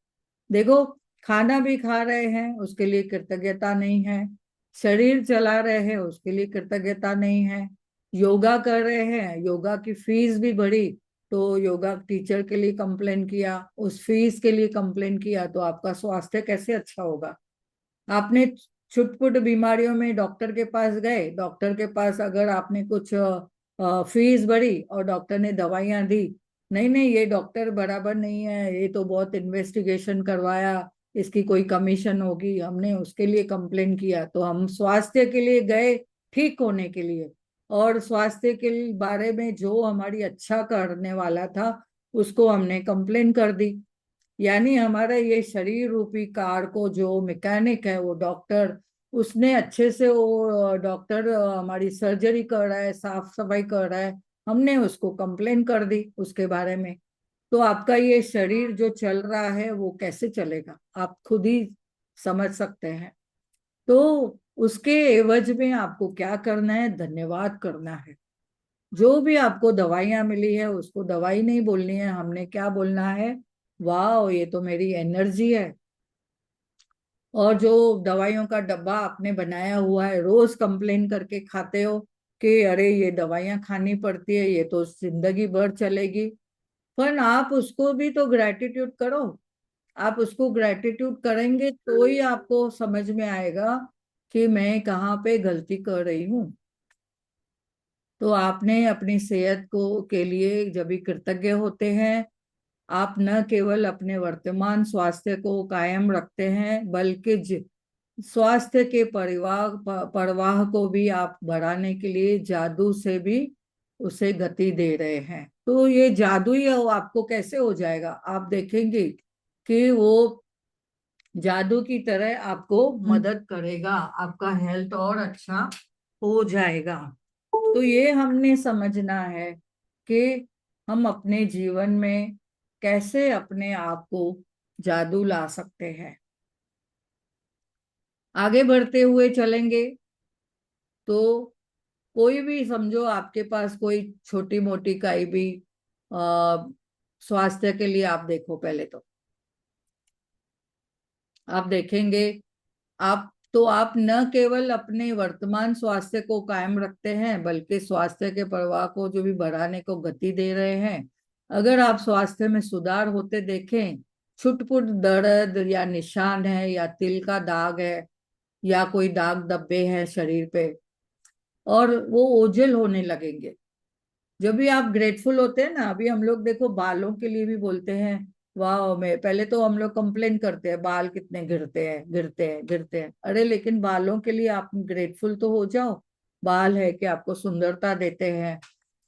देखो, खाना भी खा रहे हैं उसके लिए कृतज्ञता नहीं है, शरीर चला रहे हैं उसके लिए कृतज्ञता नहीं है, योगा कर रहे हैं, योगा की फीस भी बढ़ी तो योगा टीचर के लिए कंप्लेन किया, उस फीस के लिए कंप्लेन किया, तो आपका स्वास्थ्य कैसे अच्छा होगा। आपने छुटपुट बीमारियों में डॉक्टर के पास गए, डॉक्टर के पास अगर आपने कुछ फीस भरी और डॉक्टर ने दवाइयां दी, नहीं नहीं ये डॉक्टर बराबर नहीं है, ये तो बहुत इन्वेस्टिगेशन करवाया, इसकी कोई कमीशन होगी, हमने उसके लिए कंप्लेन किया। तो हम स्वास्थ्य के लिए गए ठीक होने के लिए, और स्वास्थ्य के बारे में जो हमारी अच्छा करने वाला था उसको हमने कंप्लेन कर दी। यानी हमारा ये शरीर रूपी कार को जो मैकेनिक है वो डॉक्टर, उसने अच्छे से वो डॉक्टर हमारी सर्जरी कर रहा है, साफ सफाई कर रहा है, हमने उसको कंप्लेन कर दी उसके बारे में। तो आपका ये शरीर जो चल रहा है वो कैसे चलेगा, आप खुद ही समझ सकते हैं। तो उसके एवज में आपको क्या करना है, धन्यवाद करना है। जो भी आपको दवाइयां मिली है उसको दवाई नहीं बोलनी है, हमने क्या बोलना है, वाह ये तो मेरी एनर्जी है। और जो दवाइयों का डब्बा आपने बनाया हुआ है, रोज कंप्लेन करके खाते हो कि अरे ये दवाइयां खानी पड़ती है, ये तो जिंदगी भर चलेगी, पर आप उसको भी तो ग्रेटिट्यूड करो। आप उसको ग्रेटिट्यूड करेंगे तो ही आपको समझ में आएगा कि मैं कहाँ पे गलती कर रही हूँ। तो आपने अपनी सेहत को के लिए जब भी कृतज्ञ होते हैं, आप न केवल अपने वर्तमान स्वास्थ्य को कायम रखते हैं, बल्कि स्वास्थ्य के प्रवाह को भी आप बढ़ाने के लिए जादू से भी उसे गति दे रहे हैं। तो ये जादू ही आपको कैसे हो जाएगा, आप देखेंगे कि वो जादू की तरह आपको मदद करेगा, आपका हेल्थ और अच्छा हो जाएगा। तो ये हमने समझना है कि हम अपने जीवन में कैसे अपने आप को जादू ला सकते हैं। आगे बढ़ते हुए चलेंगे तो कोई भी समझो आपके पास कोई छोटी मोटी काई भी आ, स्वास्थ्य के लिए आप देखो, पहले तो आप देखेंगे, आप न केवल अपने वर्तमान स्वास्थ्य को कायम रखते हैं बल्कि स्वास्थ्य के प्रवाह को जो भी बढ़ाने को गति दे रहे हैं। अगर आप स्वास्थ्य में सुधार होते देखें, छुटपुट दर्द या निशान है या तिल का दाग है या कोई दाग धब्बे हैं शरीर पे, और वो ओझल होने लगेंगे। जब भी आप ग्रेटफुल होते हैं ना, अभी हम लोग देखो बालों के लिए भी बोलते हैं, वाह, मैं पहले तो हम लोग कंप्लेन करते हैं बाल कितने गिरते हैं गिरते हैं गिरते हैं, अरे लेकिन बालों के लिए आप ग्रेटफुल तो हो जाओ। बाल है कि आपको सुंदरता देते हैं,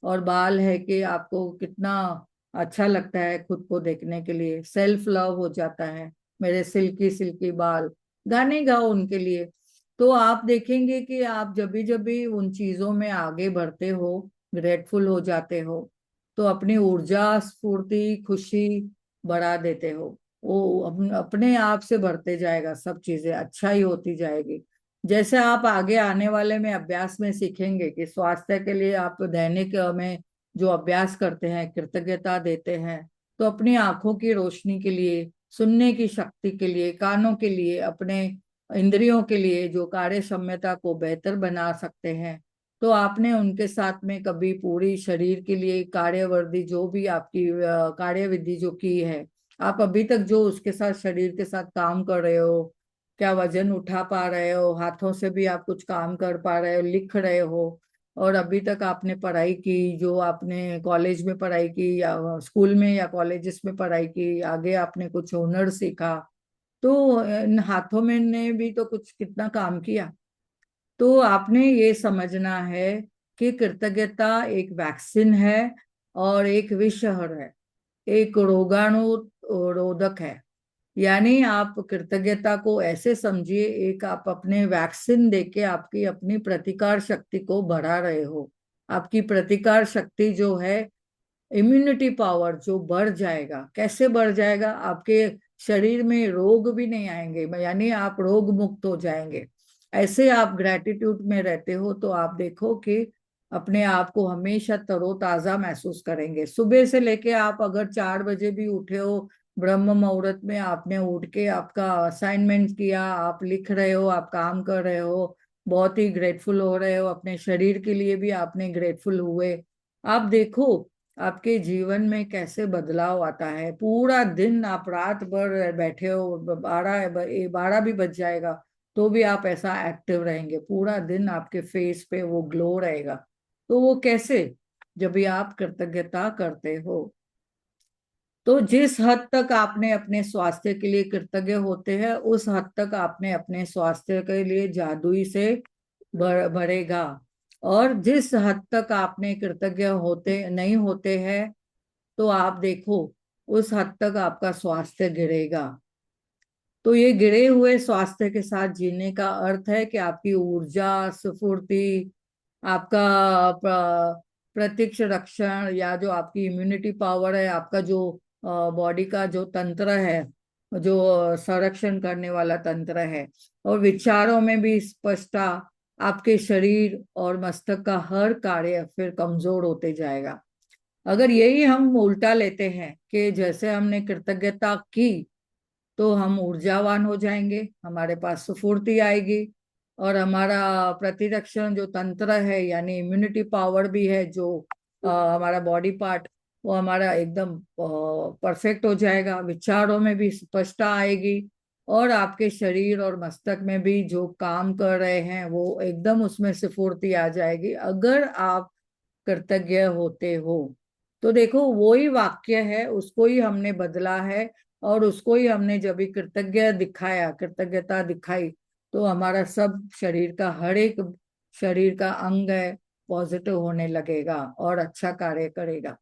और बाल है कि आपको कितना अच्छा लगता है खुद को देखने के लिए, सेल्फ लव हो जाता है। मेरे सिल्की सिल्की बाल, गाने गाओ उनके लिए। तो आप देखेंगे कि आप जब भी उन चीजों में आगे बढ़ते हो, ग्रेटफुल हो जाते हो, तो अपनी ऊर्जा स्फूर्ति खुशी बढ़ा देते हो। वो अपने आप से बढ़ते जाएगा, सब चीजें अच्छा ही होती जाएगी। जैसे आप आगे आने वाले में अभ्यास में सीखेंगे कि स्वास्थ्य के लिए आप दैनिक में जो अभ्यास करते हैं, कृतज्ञता देते हैं, तो अपनी आंखों की रोशनी के लिए, सुनने की शक्ति के लिए, कानों के लिए, अपने इंद्रियों के लिए जो कार्य क्षमता को बेहतर बना सकते हैं, तो आपने उनके साथ में कभी पूरी शरीर के लिए कार्यवर्दी जो भी आपकी कार्यविधि जो की है, आप अभी तक जो उसके साथ शरीर के साथ काम कर रहे हो, क्या वजन उठा पा रहे हो, हाथों से भी आप कुछ काम कर पा रहे हो, लिख रहे हो, और अभी तक आपने पढ़ाई की, जो आपने कॉलेज में पढ़ाई की या स्कूल में या कॉलेजेस में पढ़ाई की, आगे आपने कुछ हुनर सीखा, तो इन हाथों में ने भी तो कुछ कितना काम किया। तो आपने ये समझना है कि कृतज्ञता एक वैक्सीन है और एक विषहर है, एक रोगाणु रोधक है। यानी आप कृतज्ञता को ऐसे समझिए, एक आप अपने वैक्सीन देके आपकी अपनी प्रतिकार शक्ति को बढ़ा रहे हो। आपकी प्रतिकार शक्ति जो है, इम्यूनिटी पावर जो बढ़ जाएगा, कैसे बढ़ जाएगा, आपके शरीर में रोग भी नहीं आएंगे, यानी आप रोग मुक्त हो जाएंगे। ऐसे आप ग्रेटिट्यूड में रहते हो तो आप देखो कि अपने आप को हमेशा तरोताजा महसूस करेंगे। सुबह से लेके आप अगर 4 बजे भी उठे हो, ब्रह्म मुहूर्त में आपने उठ के आपका असाइनमेंट किया, आप लिख रहे हो, आप काम कर रहे हो, बहुत ही ग्रेटफुल हो रहे हो, अपने शरीर के लिए भी आपने ग्रेटफुल हुए, आप देखो आपके जीवन में कैसे बदलाव आता है। पूरा दिन आप रात भर बैठे हो, 12 12 भी बज जाएगा तो भी आप ऐसा एक्टिव रहेंगे, पूरा दिन आपके फेस पे वो ग्लो रहेगा। तो वो कैसे? जब भी आप कृतज्ञता करते हो। तो जिस हद तक आपने अपने स्वास्थ्य के लिए कृतज्ञ होते हैं, उस हद तक आपने अपने स्वास्थ्य के लिए जादुई से बढ़ेगा। और जिस हद तक आपने कृतज्ञ होते नहीं होते हैं, तो आप देखो उस हद तक आपका स्वास्थ्य गिरेगा। तो ये गिरे हुए स्वास्थ्य के साथ जीने का अर्थ है कि आपकी ऊर्जा, स्फूर्ति, आपका प्रत्यक्ष रक्षण, या जो आपकी इम्यूनिटी पावर है, आपका जो बॉडी का जो तंत्र है, जो संरक्षण करने वाला तंत्र है, और विचारों में भी स्पष्टता, आपके शरीर और मस्तिष्क का हर कार्य फिर कमजोर होते जाएगा। अगर यही हम उल्टा लेते हैं कि जैसे हमने कृतज्ञता की तो हम ऊर्जावान हो जाएंगे, हमारे पास स्फूर्ति आएगी, और हमारा प्रतिरक्षण जो तंत्र है यानी इम्यूनिटी पावर भी है, जो हमारा बॉडी पार्ट, वो हमारा एकदम परफेक्ट हो जाएगा। विचारों में भी स्पष्टता आएगी, और आपके शरीर और मस्तिष्क में भी जो काम कर रहे हैं वो एकदम उसमें स्फूर्ति आ जाएगी, अगर आप कृतज्ञ होते हो। तो देखो वो ही वाक्य है, उसको ही हमने बदला है, और उसको ही हमने जब भी कृतज्ञ दिखाया, कृतज्ञता दिखाई, तो हमारा सब शरीर का हर एक शरीर का अंग है पॉजिटिव होने लगेगा और अच्छा कार्य करेगा।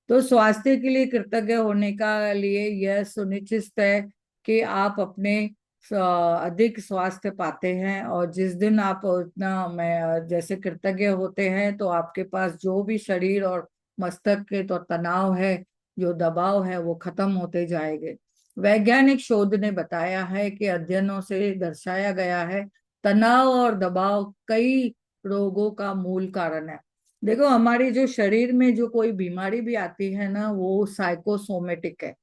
तो स्वास्थ्य के लिए कृतज्ञ होने का लिए यह सुनिश्चित है कि आप अपने अधिक स्वास्थ्य पाते हैं, और जिस दिन आप उतना मैं जैसे कृतज्ञ होते हैं, तो आपके पास जो भी शरीर और मस्तिष्क के तो तनाव है, जो दबाव है, वो खत्म होते जाएंगे। वैज्ञानिक शोध ने बताया है कि अध्ययनों से दर्शाया गया है, तनाव और दबाव कई रोगों का मूल कारण है। देखो हमारी जो शरीर में जो कोई बीमारी भी आती है ना, वो साइकोसोमेटिक है।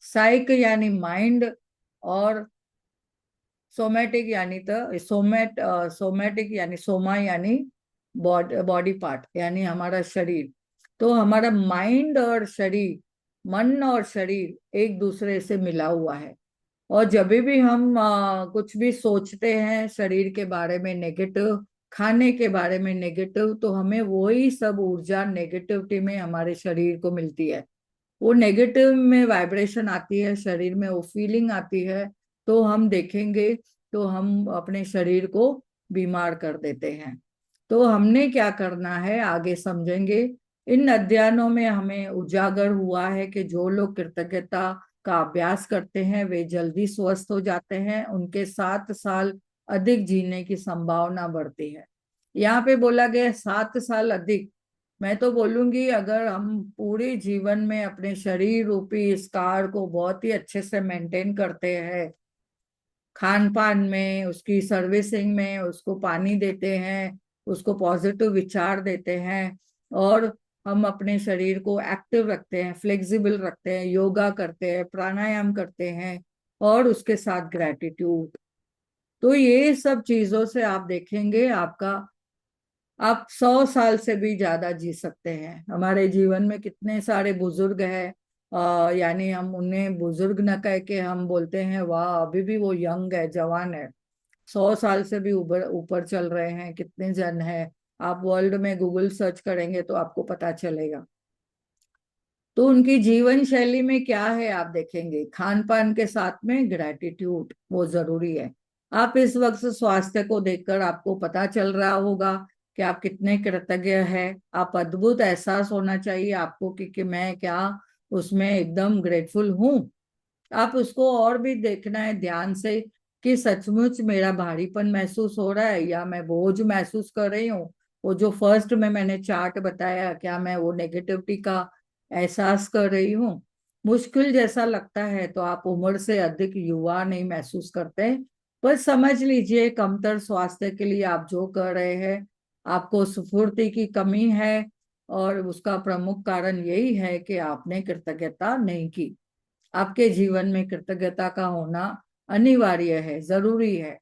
साइक यानी माइंड, और सोमेटिक यानी तो सोमेटिक यानी सोमा यानी बॉडी पार्ट यानी हमारा शरीर। तो हमारा माइंड और शरीर, मन और शरीर एक दूसरे से मिला हुआ है। और जब भी हम कुछ भी सोचते हैं शरीर के बारे में नेगेटिव, खाने के बारे में नेगेटिव, तो हमें वही सब ऊर्जा नेगेटिविटी में हमारे शरीर को मिलती है। वो नेगेटिव में वाइब्रेशन आती है शरीर में, वो फीलिंग आती है, तो हम देखेंगे तो हम अपने शरीर को बीमार कर देते हैं। तो हमने क्या करना है आगे समझेंगे। इन अध्ययनों में हमें उजागर हुआ है कि जो लोग कृतज्ञता का अभ्यास करते हैं वे जल्दी स्वस्थ हो जाते हैं, उनके 7 साल अधिक जीने की संभावना बढ़ती है। यहाँ पे बोला गया 7 साल अधिक। मैं तो बोलूंगी अगर हम पूरे जीवन में अपने शरीर रूपी इस कार को बहुत ही अच्छे से मेंटेन करते हैं, खान पान में, उसकी सर्विसिंग में, उसको पानी देते हैं, उसको पॉजिटिव विचार देते हैं, और हम अपने शरीर को एक्टिव रखते हैं, फ्लेक्सिबल रखते हैं, योगा करते हैं, प्राणायाम करते हैं, और उसके साथ ग्रेटिट्यूड, तो ये सब चीजों से आप देखेंगे आपका, आप 100 साल से भी ज्यादा जी सकते हैं। हमारे जीवन में कितने सारे बुजुर्ग हैं, यानी हम उन्हें बुजुर्ग न कह के हम बोलते हैं वाह अभी भी वो यंग है, जवान है। 100 साल से भी ऊपर ऊपर चल रहे हैं कितने जन हैं। आप वर्ल्ड में गूगल सर्च करेंगे तो आपको पता चलेगा। तो उनकी जीवन शैली में क्या है आप देखेंगे, खान पान के साथ में ग्रेटिट्यूड वो जरूरी है। आप इस वक्त स्वास्थ्य को देखकर आपको पता चल रहा होगा कि आप कितने कृतज्ञ हैं। आप अद्भुत एहसास होना चाहिए आपको कि मैं क्या उसमें एकदम ग्रेटफुल हूँ। आप उसको और भी देखना है ध्यान से कि सचमुच मेरा भारीपन महसूस हो रहा है या मैं बोझ महसूस कर रही हूँ। वो जो फर्स्ट में मैंने चार्ट बताया, क्या मैं वो नेगेटिविटी का एहसास कर रही हूँ। मुश्किल जैसा लगता है तो आप उम्र से अधिक युवा नहीं महसूस करते, पर समझ लीजिए कमतर स्वास्थ्य के लिए आप जो कर रहे हैं, आपको स्फूर्ति की कमी है, और उसका प्रमुख कारण यही है कि आपने कृतज्ञता नहीं की। आपके जीवन में कृतज्ञता का होना अनिवार्य है, जरूरी है,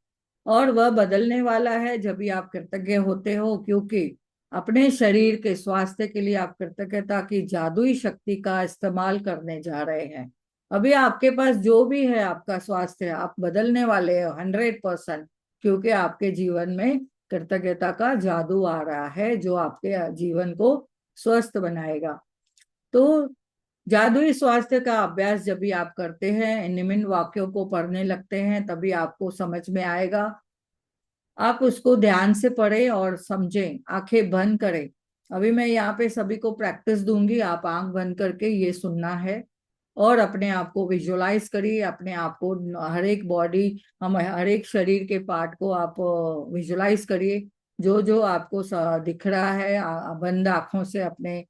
और वह बदलने वाला है जब भी आप कृतज्ञ होते हो, क्योंकि अपने शरीर के स्वास्थ्य के लिए आप कृतज्ञता की जादुई शक्ति का इस्तेमाल करने जा रहे हैं। अभी आपके पास जो भी है आपका स्वास्थ्य आप बदलने वाले हो 100%, क्योंकि आपके जीवन में कृतज्ञता का जादू आ रहा है जो आपके जीवन को स्वस्थ बनाएगा। तो जादुई स्वास्थ्य का अभ्यास जब भी आप करते हैं, निम्न वाक्यों को पढ़ने लगते हैं, तभी आपको समझ में आएगा। आप उसको ध्यान से पढ़ें और समझें, आंखें बंद करें। अभी मैं यहाँ पे सभी को प्रैक्टिस दूंगी, आप आंख बंद करके ये सुनना है और अपने आप को विजुलाइज करिए, अपने आप को हर एक बॉडी, हम हर एक शरीर के पार्ट को आप विजुलाइज करिए। जो जो आपको दिख रहा है, बंद आंखों से अपने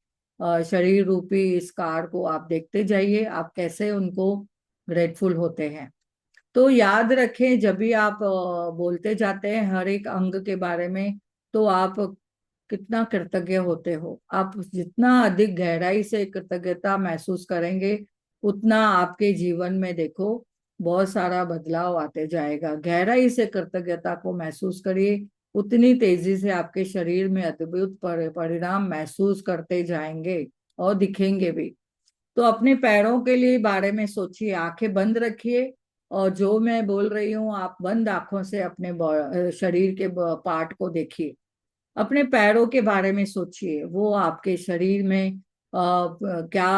शरीर रूपी इस कार को आप देखते जाइए, आप कैसे उनको ग्रेटफुल होते हैं। तो याद रखें, जब भी आप बोलते जाते हैं हर एक अंग के बारे में, तो आप कितना कृतज्ञ होते हो। आप जितना अधिक गहराई से कृतज्ञता महसूस करेंगे, उतना आपके जीवन में देखो बहुत सारा बदलाव आते जाएगा। गहराई से कृतज्ञता को महसूस करिए, उतनी तेजी से आपके शरीर में अद्भुत परिणाम महसूस करते जाएंगे और दिखेंगे भी। तो अपने पैरों के लिए बारे में सोचिए, आंखें बंद रखिए और जो मैं बोल रही हूँ आप बंद आंखों से अपने शरीर के पार्ट को देखिए। अपने पैरों के बारे में सोचिए, वो आपके शरीर में क्या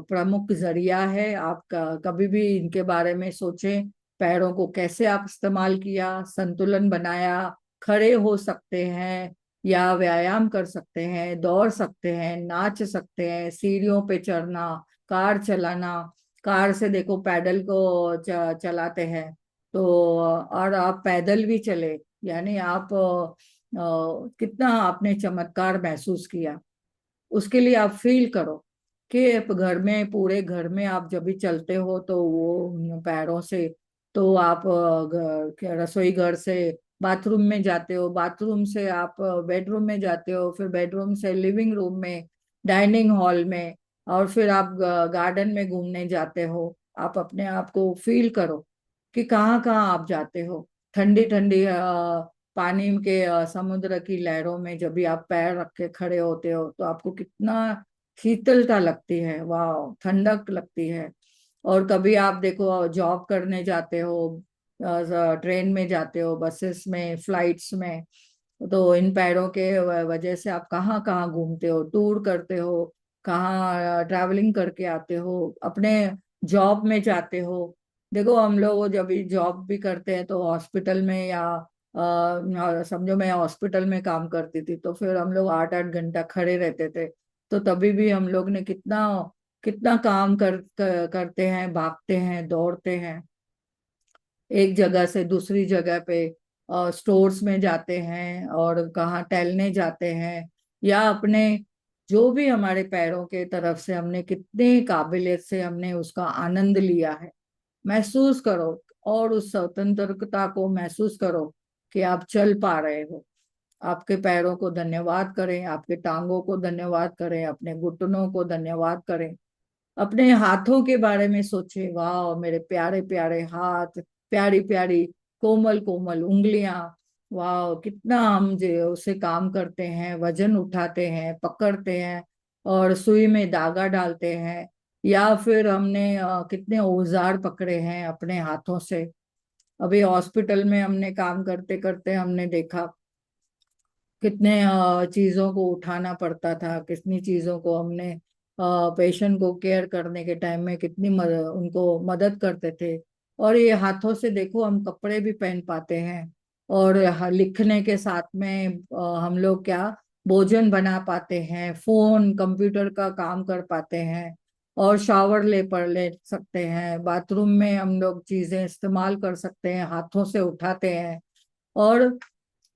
प्रमुख जरिया है। आप कभी भी इनके बारे में सोचें, पैरों को कैसे आप इस्तेमाल किया, संतुलन बनाया, खड़े हो सकते हैं या व्यायाम कर सकते हैं, दौड़ सकते हैं, नाच सकते हैं, सीढ़ियों पे चढ़ना, कार चलाना। कार से देखो पैडल को चलाते हैं। तो और आप पैदल भी चले, यानी आप कितना आपने चमत्कार महसूस किया। उसके लिए आप फील करो कि आप घर में, पूरे घर में आप जब भी चलते हो तो वो पैरों से, तो आप रसोई घर से बाथरूम में जाते हो, बाथरूम से आप बेडरूम में जाते हो, फिर बेडरूम से लिविंग रूम में, डाइनिंग हॉल में, और फिर आप गार्डन में घूमने जाते हो। आप अपने आप को फील करो कि कहाँ कहाँ आप जाते हो। ठंडी ठंडी पानी के समुद्र की लहरों में जब भी आप पैर रख के खड़े होते हो, तो आपको कितना शीतलता लगती है, वाह, ठंडक लगती है। और कभी आप देखो जॉब करने जाते हो, ट्रेन में जाते हो, बसेस में, फ्लाइट्स में, तो इन पैरों के वजह से आप कहाँ कहाँ घूमते हो, टूर करते हो, कहाँ ट्रैवलिंग करके आते हो, अपने जॉब में जाते हो। देखो हम लोग जब भी जॉब भी करते हैं तो हॉस्पिटल में या समझो मैं हॉस्पिटल में काम करती थी, तो फिर हम लोग 8-8 घंटा खड़े रहते थे। तो तभी भी हम लोग ने कितना कितना काम करते हैं, भागते हैं, दौड़ते हैं, एक जगह से दूसरी जगह पे, स्टोर्स में जाते हैं और कहाँ टहलने जाते हैं, या अपने जो भी हमारे पैरों के तरफ से हमने कितने काबिलियत से हमने उसका आनंद लिया है। महसूस करो और उस स्वतंत्रता को महसूस करो कि आप चल पा रहे हो। आपके पैरों को धन्यवाद करें, आपके टांगों को धन्यवाद करें, अपने घुटनों को धन्यवाद करें। अपने हाथों के बारे में सोचे, वाह मेरे प्यारे प्यारे हाथ, प्यारी प्यारी कोमल कोमल उंगलियां, वाह कितना हम जो उसे काम करते हैं, वजन उठाते हैं, पकड़ते हैं और सुई में धागा डालते हैं, या फिर हमने कितने औजार पकड़े हैं अपने हाथों से। अभी हॉस्पिटल में हमने काम करते करते हमने देखा कितने चीजों को उठाना पड़ता था, कितनी चीजों को हमने पेशेंट को केयर करने के टाइम में कितनी उनको मदद करते थे। और ये हाथों से देखो हम कपड़े भी पहन पाते हैं, और लिखने के साथ में हम लोग क्या भोजन बना पाते हैं, फोन कंप्यूटर का काम कर पाते हैं, और शावर ले सकते हैं, बाथरूम में हम लोग चीजें इस्तेमाल कर सकते हैं, हाथों से उठाते हैं। और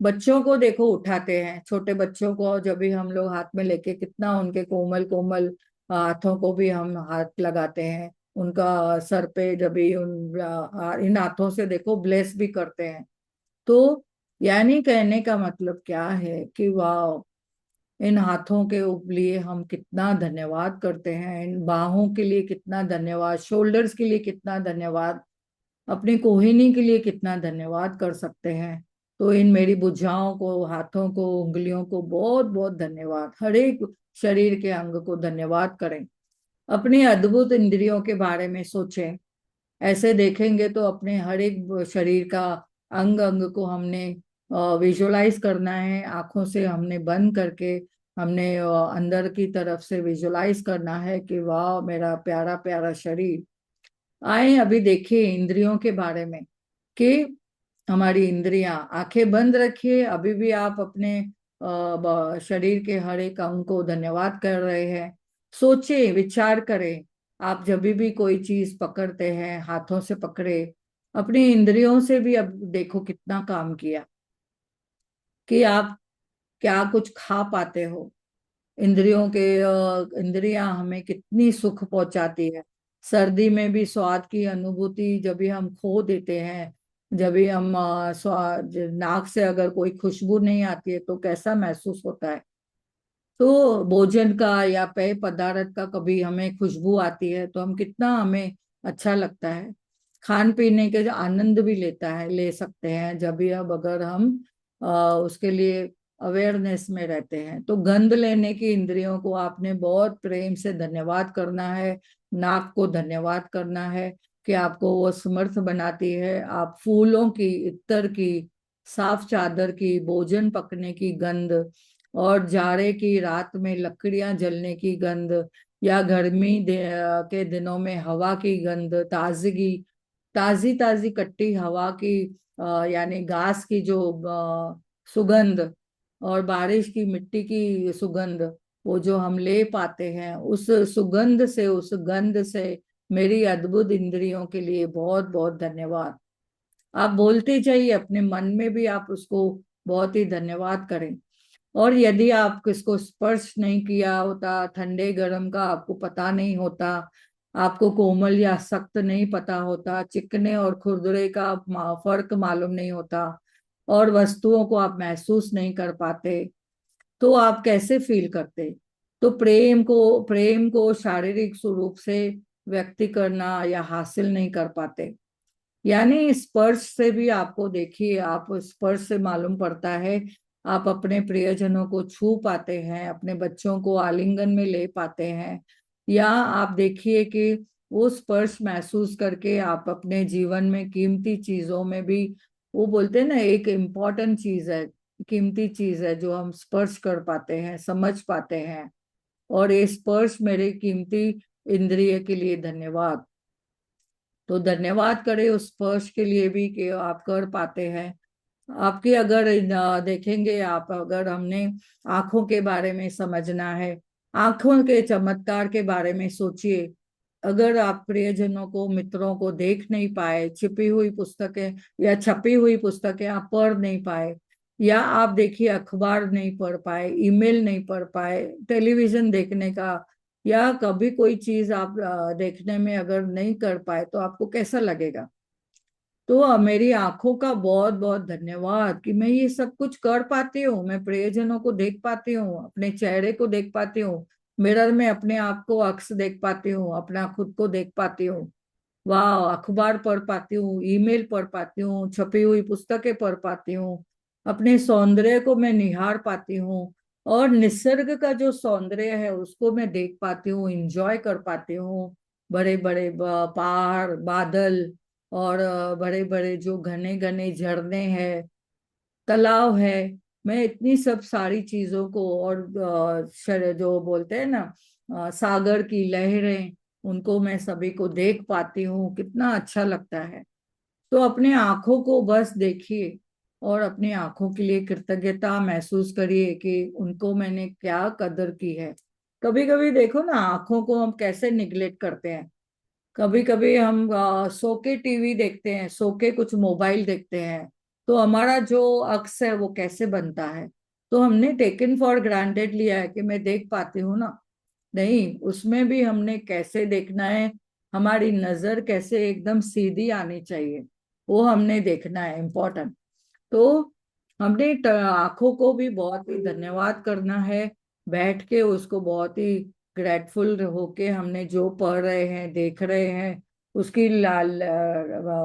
बच्चों को देखो उठाते हैं, छोटे बच्चों को जब भी हम लोग हाथ में लेके कितना उनके कोमल कोमल हाथों को भी हम हाथ लगाते हैं, उनका सर पे जब भी इन हाथों से देखो ब्लेस भी करते हैं। तो यानी कहने का मतलब क्या है कि वाह, इन हाथों के लिए हम कितना धन्यवाद करते हैं, इन बाहों के लिए कितना धन्यवाद, शोल्डर्स के लिए कितना धन्यवाद, अपनी कोहिनी के लिए कितना धन्यवाद कर सकते हैं। तो इन मेरी भुजाओं को, हाथों को, उंगलियों को बहुत बहुत धन्यवाद। हर एक शरीर के अंग को धन्यवाद करें। अपनी अद्भुत इंद्रियों के बारे में सोचें। ऐसे देखेंगे तो अपने हर एक शरीर का अंग अंग को हमने विजुलाइज करना है, आंखों से हमने बंद करके हमने अंदर की तरफ से विजुलाइज करना है कि वाह मेरा प्यारा प्यारा शरीर। आए अभी देखिए इंद्रियों के बारे में कि हमारी इंद्रियां, आंखें बंद रखिए, अभी भी आप अपने शरीर के हर एक अंग को धन्यवाद कर रहे हैं। सोचिए, विचार करें, आप जब भी कोई चीज पकड़ते हैं, हाथों से पकड़े, अपनी इंद्रियों से भी अब देखो कितना काम किया कि आप क्या कुछ खा पाते हो। इंद्रियों के इंद्रियां हमें कितनी सुख पहुंचाती है। सर्दी में भी स्वाद की अनुभूति जब भी हम खो देते हैं, जब भी हम स्वाद, नाक से अगर कोई खुशबू नहीं आती है तो कैसा महसूस होता है। तो भोजन का या पेय पदार्थ का कभी हमें खुशबू आती है तो हम कितना, हमें अच्छा लगता है। खान पीने के जो आनंद भी ले सकते हैं जब भी, अब अगर हम उसके लिए अवेयरनेस में रहते हैं। तो गंध लेने की इंद्रियों को आपने बहुत प्रेम से धन्यवाद करना है। नाक को धन्यवाद करना है कि आपको वो समर्थ बनाती है। आप फूलों की, इत्तर की, साफ चादर की, भोजन पकने की गंध, और जाड़े की रात में लकड़ियां जलने की गंध, या के दिनों में हवा की गंध, ताजगी, ताजी ताजी कट्टी हवा की, यानी घास की जो सुगंध, और बारिश की मिट्टी की सुगंध, वो जो हम ले पाते हैं, उस सुगंध से, उस गंध से मेरी अद्भुत इंद्रियों के लिए बहुत बहुत धन्यवाद। आप बोलते जाइए, अपने मन में भी आप उसको बहुत ही धन्यवाद करें। और यदि आप किसको स्पर्श नहीं किया होता, ठंडे गर्म का आपको पता नहीं होता, आपको कोमल या सख्त नहीं पता होता, चिकने और खुरदुरे का फर्क मालूम नहीं होता, और वस्तुओं को आप महसूस नहीं कर पाते, तो आप कैसे फील करते। तो प्रेम को शारीरिक स्वरूप से व्यक्त करना या हासिल नहीं कर पाते। यानी स्पर्श से भी आपको देखिए, आप स्पर्श से मालूम पड़ता है, आप अपने प्रियजनों को छू पाते हैं, अपने बच्चों को आलिंगन में ले पाते हैं, या आप देखिए कि वो स्पर्श महसूस करके आप अपने जीवन में कीमती चीजों में भी, वो बोलते हैं ना, एक इम्पोर्टेंट चीज है, कीमती चीज है जो हम स्पर्श कर पाते हैं, समझ पाते हैं। और ये स्पर्श मेरे कीमती इंद्रिय के लिए धन्यवाद। तो धन्यवाद करें उस स्पर्श के लिए भी कि आप कर पाते हैं। आपकी अगर देखेंगे आप, अगर हमने आंखों के बारे में समझना है, आंखों के चमत्कार के बारे में सोचिए। अगर आप प्रियजनों को, मित्रों को देख नहीं पाए, छिपी हुई पुस्तकें या छपी हुई पुस्तकें आप पढ़ नहीं पाए, या आप देखिए अखबार नहीं पढ़ पाए, ईमेल नहीं पढ़ पाए, टेलीविजन देखने का या कभी कोई चीज आप देखने में अगर नहीं कर पाए तो आपको कैसा लगेगा। तो मेरी आंखों का बहुत बहुत धन्यवाद कि मैं ये सब कुछ कर पाती हूँ, मैं प्रियजनों को देख पाती हूँ, अपने चेहरे को देख पाती हूँ, मिरर में अपने आप को अक्स देख पाती हूँ, अपना खुद को देख पाती हूँ। वाह, अखबार पढ़ पाती हूँ, ईमेल पढ़ पाती हूँ, छपी हुई पुस्तकें पढ़ पाती हूँ, अपने सौंदर्य को मैं निहार पाती हूँ, और निसर्ग का जो सौंदर्य है उसको मैं देख पाती हूँ, इंजॉय कर पाती हूँ। बड़े बड़े पहाड़, बादल, और बड़े बड़े जो घने घने झरने हैं, तालाब है, मैं इतनी सब सारी चीजों को, और जो बोलते हैं ना, सागर की लहरें, उनको मैं सभी को देख पाती हूँ, कितना अच्छा लगता है। तो अपने आंखों को बस देखिए, और अपनी आंखों के लिए कृतज्ञता महसूस करिए कि उनको मैंने क्या कदर की है। कभी कभी देखो ना, आंखों को हम कैसे निग्लेक्ट करते हैं। कभी कभी हम सो के टीवी देखते हैं, सो के कुछ मोबाइल देखते हैं, तो हमारा जो अक्स है वो कैसे बनता है। तो हमने टेकन फॉर ग्रांटेड लिया है कि मैं देख पाती हूँ ना, नहीं, उसमें भी हमने कैसे देखना है, हमारी नजर कैसे एकदम सीधी आनी चाहिए, वो हमने देखना है, इम्पोर्टेंट। तो हमने आंखों को भी बहुत ही धन्यवाद करना है, बैठ के उसको बहुत ही ग्रेटफुल होके, हमने जो पढ़ रहे हैं, देख रहे हैं, उसकी लाल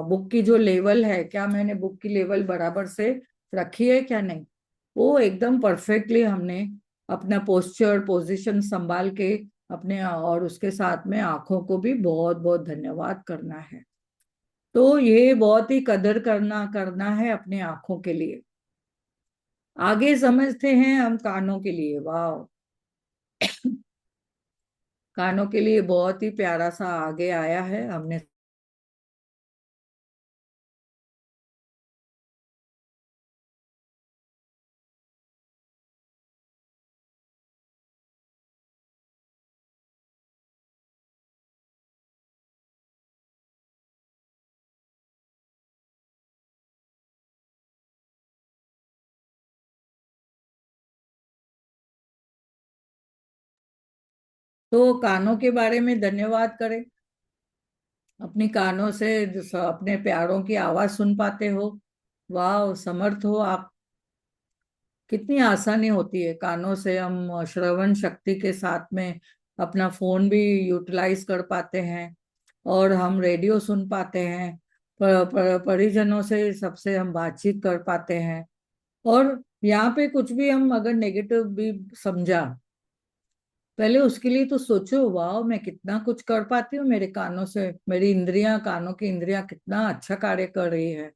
बुक की जो लेवल है, क्या मैंने बुक की लेवल बराबर से रखी है क्या नहीं, वो एकदम परफेक्टली हमने अपना पोस्चर, पोजीशन संभाल के अपने, और उसके साथ में आंखों को भी बहुत बहुत धन्यवाद करना है। तो ये बहुत ही कदर करना करना है अपनी आंखों के लिए। आगे समझते हैं हम कानों के लिए। वाह, कानों के लिए बहुत ही प्यारा सा आगे आया है हमने। तो कानों के बारे में धन्यवाद करें। अपनी कानों से अपने प्यारों की आवाज सुन पाते हो। वाह, समर्थ हो आप। कितनी आसानी होती है, कानों से हम श्रवण शक्ति के साथ में अपना फोन भी यूटिलाइज कर पाते हैं, और हम रेडियो सुन पाते हैं। परिजनों से सबसे हम बातचीत कर पाते हैं। और यहाँ पे कुछ भी हम अगर नेगेटिव भी समझा, पहले उसके लिए तो सोचो, वाह मैं कितना कुछ कर पाती हूँ मेरे कानों से। मेरी इंद्रियां, कानों की इंद्रियां कितना अच्छा कार्य कर रही है।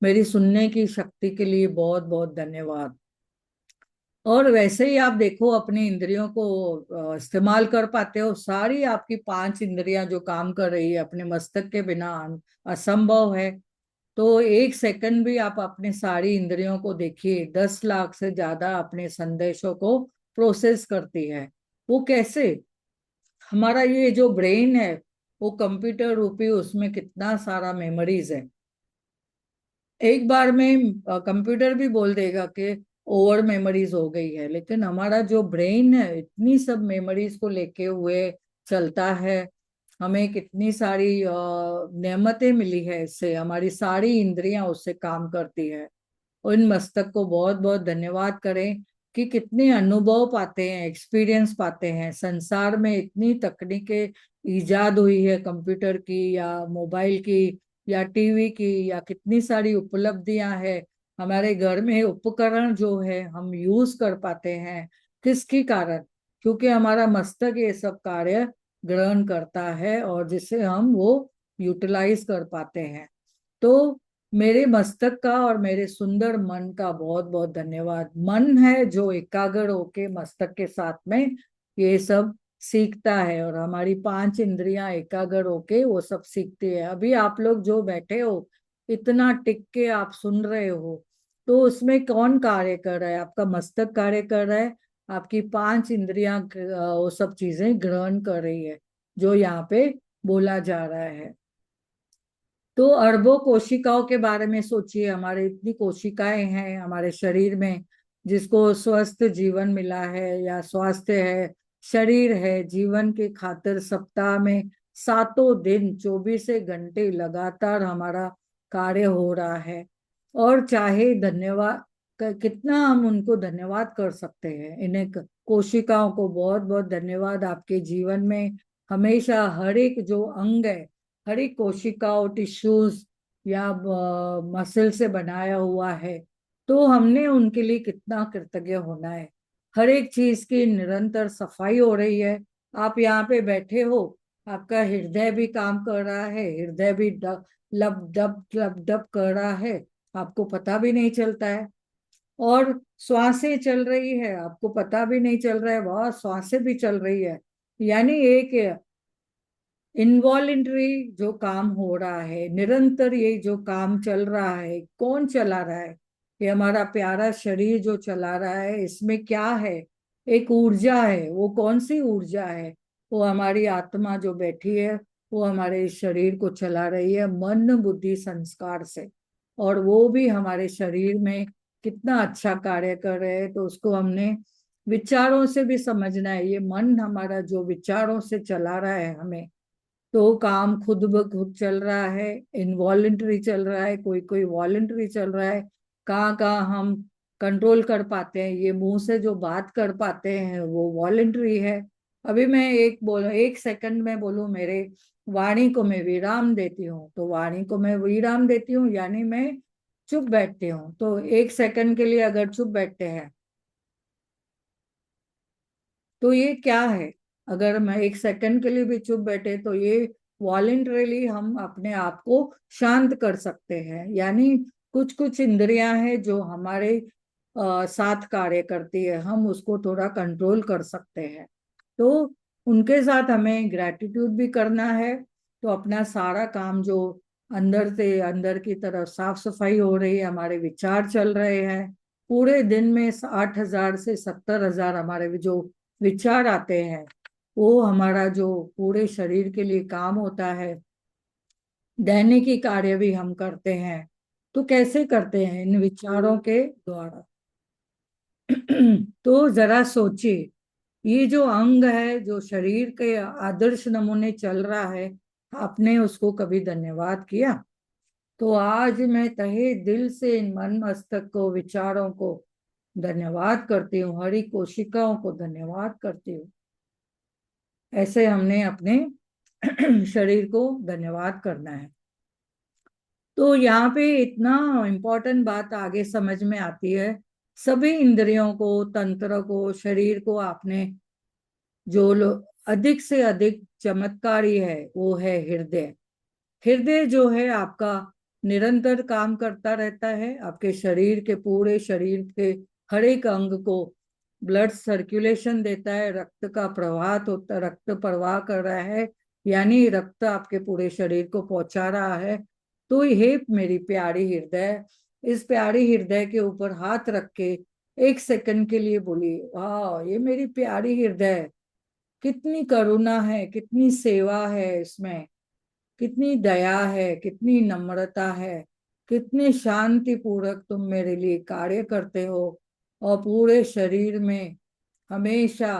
मेरी सुनने की शक्ति के लिए बहुत बहुत धन्यवाद। और वैसे ही आप देखो, अपनी इंद्रियों को इस्तेमाल कर पाते हो। सारी आपकी पांच इंद्रियां जो काम कर रही है अपने मस्तक के बिना असंभव है। तो एक सेकंड भी आप अपने सारी इंद्रियों को देखिए, 10 लाख से ज्यादा अपने संदेशों को प्रोसेस करती है। वो कैसे? हमारा ये जो ब्रेन है, वो कंप्यूटर रूपी, उसमें कितना सारा मेमोरीज है। एक बार में कंप्यूटर भी बोल देगा कि ओवर मेमोरीज हो गई है, लेकिन हमारा जो ब्रेन है इतनी सब मेमोरीज को लेके हुए चलता है। हमें कितनी सारी नेमतें मिली है इससे, हमारी सारी इंद्रियां उससे काम करती है। उन मस्तक को बहुत बहुत धन्यवाद करें कि कितने अनुभव पाते हैं, एक्सपीरियंस पाते हैं। संसार में इतनी तकनीकें ईजाद हुई है, कंप्यूटर की या मोबाइल की या टीवी की, या कितनी सारी उपलब्धियां हैं। हमारे घर में उपकरण जो है हम यूज कर पाते हैं, किसके कारण? क्योंकि हमारा मस्तक ये सब कार्य ग्रहण करता है, और जिससे हम वो यूटिलाइज कर पाते हैं। तो मेरे मस्तक का और मेरे सुंदर मन का बहुत बहुत धन्यवाद। मन है जो एकाग्र होके मस्तक के साथ में ये सब सीखता है, और हमारी पांच इंद्रियां एकाग्र होके वो सब सीखती है। अभी आप लोग जो बैठे हो, इतना टिक के आप सुन रहे हो, तो उसमें कौन कार्य कर रहा है? आपका मस्तक कार्य कर रहा है। आपकी पांच इंद्रियां वो सब चीजें ग्रहण कर रही है जो यहाँ पे बोला जा रहा है। तो अरबों कोशिकाओं के बारे में सोचिए। हमारे इतनी कोशिकाएं हैं हमारे शरीर में, जिसको स्वस्थ जीवन मिला है या स्वास्थ्य है, शरीर है। जीवन के खातिर सप्ताह में सातों दिन 24 घंटे लगातार हमारा कार्य हो रहा है। और चाहे धन्यवाद कितना हम उनको धन्यवाद कर सकते हैं, इन्हें कोशिकाओं को बहुत बहुत धन्यवाद। आपके जीवन में हमेशा हर एक जो अंग है, हर एक कोशिकाओं, टिश्यूज या मसल से बनाया हुआ है, तो हमने उनके लिए कितना कृतज्ञ होना है। हर एक चीज की निरंतर सफाई हो रही है। आप यहाँ पे बैठे हो, आपका हृदय भी काम कर रहा है, हृदय भी लब डब कर रहा है, आपको पता भी नहीं चलता है। और श्वासें चल रही है, आपको पता भी नहीं चल रहा है, वह श्वासें भी चल रही है। यानी एक इनवॉलेंटरी जो काम हो रहा है, निरंतर ये जो काम चल रहा है, कौन चला रहा है? ये हमारा प्यारा शरीर जो चला रहा है। इसमें क्या है? एक ऊर्जा है। वो कौन सी ऊर्जा है? वो हमारी आत्मा जो बैठी है, वो हमारे इस शरीर को चला रही है मन बुद्धि संस्कार से। और वो भी हमारे शरीर में कितना अच्छा कार्य कर रहे हैं, तो उसको हमने विचारों से भी समझना है। ये मन हमारा जो विचारों से चला रहा है हमें, तो काम खुद ब खुद चल रहा है, इनवॉलेंटरी चल रहा है, कोई कोई वॉलेंटरी चल रहा है। कहाँ कहाँ हम कंट्रोल कर पाते हैं, ये मुंह से जो बात कर पाते हैं वो वॉलेंटरी है। अभी मैं एक सेकंड में बोलूं, मेरे वाणी को मैं विराम देती हूँ, तो वाणी को मैं विराम देती हूँ, यानी मैं चुप बैठती हूँ। तो एक सेकंड के लिए अगर चुप बैठते हैं, तो ये क्या है? अगर मैं एक सेकंड के लिए भी चुप बैठे, तो ये वॉलेंटरीली हम अपने आप को शांत कर सकते हैं। यानी कुछ कुछ इंद्रियां हैं जो हमारे साथ कार्य करती है, हम उसको थोड़ा कंट्रोल कर सकते हैं। तो उनके साथ हमें ग्रेटिट्यूड भी करना है। तो अपना सारा काम जो अंदर से अंदर की तरफ साफ सफाई हो रही है, हमारे विचार चल रहे हैं, पूरे दिन में 60,000 से 70,000 हमारे जो विचार आते हैं, वो हमारा जो पूरे शरीर के लिए काम होता है, दैनिकी कार्य भी हम करते हैं। तो कैसे करते हैं? इन विचारों के द्वारा। तो जरा सोचिए, ये जो अंग है जो शरीर के आदर्श नमूने चल रहा है, आपने उसको कभी धन्यवाद किया? तो आज मैं तहे दिल से इन मन मस्तक को, विचारों को धन्यवाद करती हूँ, हरी कोशिकाओं को धन्यवाद करती हूँ। ऐसे हमने अपने शरीर को धन्यवाद करना है। तो यहाँ पे इतना इम्पोर्टेंट बात आगे समझ में आती है। सभी इंद्रियों को, तंत्र को, शरीर को आपने जो अधिक से अधिक चमत्कारी है वो है हृदय। हृदय जो है आपका निरंतर काम करता रहता है, आपके शरीर के, पूरे शरीर के हर एक अंग को ब्लड सर्कुलेशन देता है, रक्त का प्रवाह होता, रक्त प्रवाह कर रहा है, यानी रक्त आपके पूरे शरीर को पहुंचा रहा है। तो ये मेरी प्यारी हृदय, इस प्यारी हृदय के ऊपर हाथ रख के 1 सेकंड के लिए बोलिए, वाह ये मेरी प्यारी हृदय, कितनी करुणा है, कितनी सेवा है इसमें, कितनी दया है, कितनी नम्रता है, कितनी शांति पूर्वक तुम मेरे लिए कार्य करते हो, और पूरे शरीर में हमेशा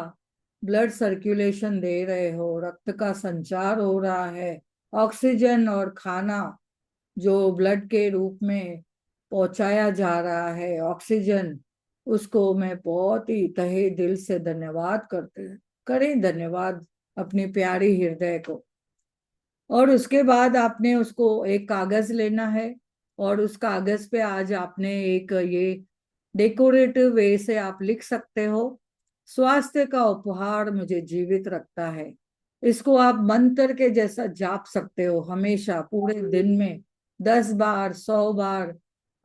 ब्लड सर्कुलेशन दे रहे हो, रक्त का संचार हो रहा है, ऑक्सीजन और खाना जो ब्लड के रूप में पहुंचाया जा रहा है, ऑक्सीजन, उसको मैं बहुत ही तहे दिल से धन्यवाद करते करें, धन्यवाद अपनी प्यारी हृदय को। और उसके बाद आपने उसको एक कागज लेना है, और उस कागज पे आज आपने एक ये डेकोरेटिव वे से आप लिख सकते हो, स्वास्थ्य का उपहार मुझे जीवित रखता है। इसको आप मंत्र के जैसा जाप सकते हो, हमेशा पूरे दिन में 10 बार, 100 बार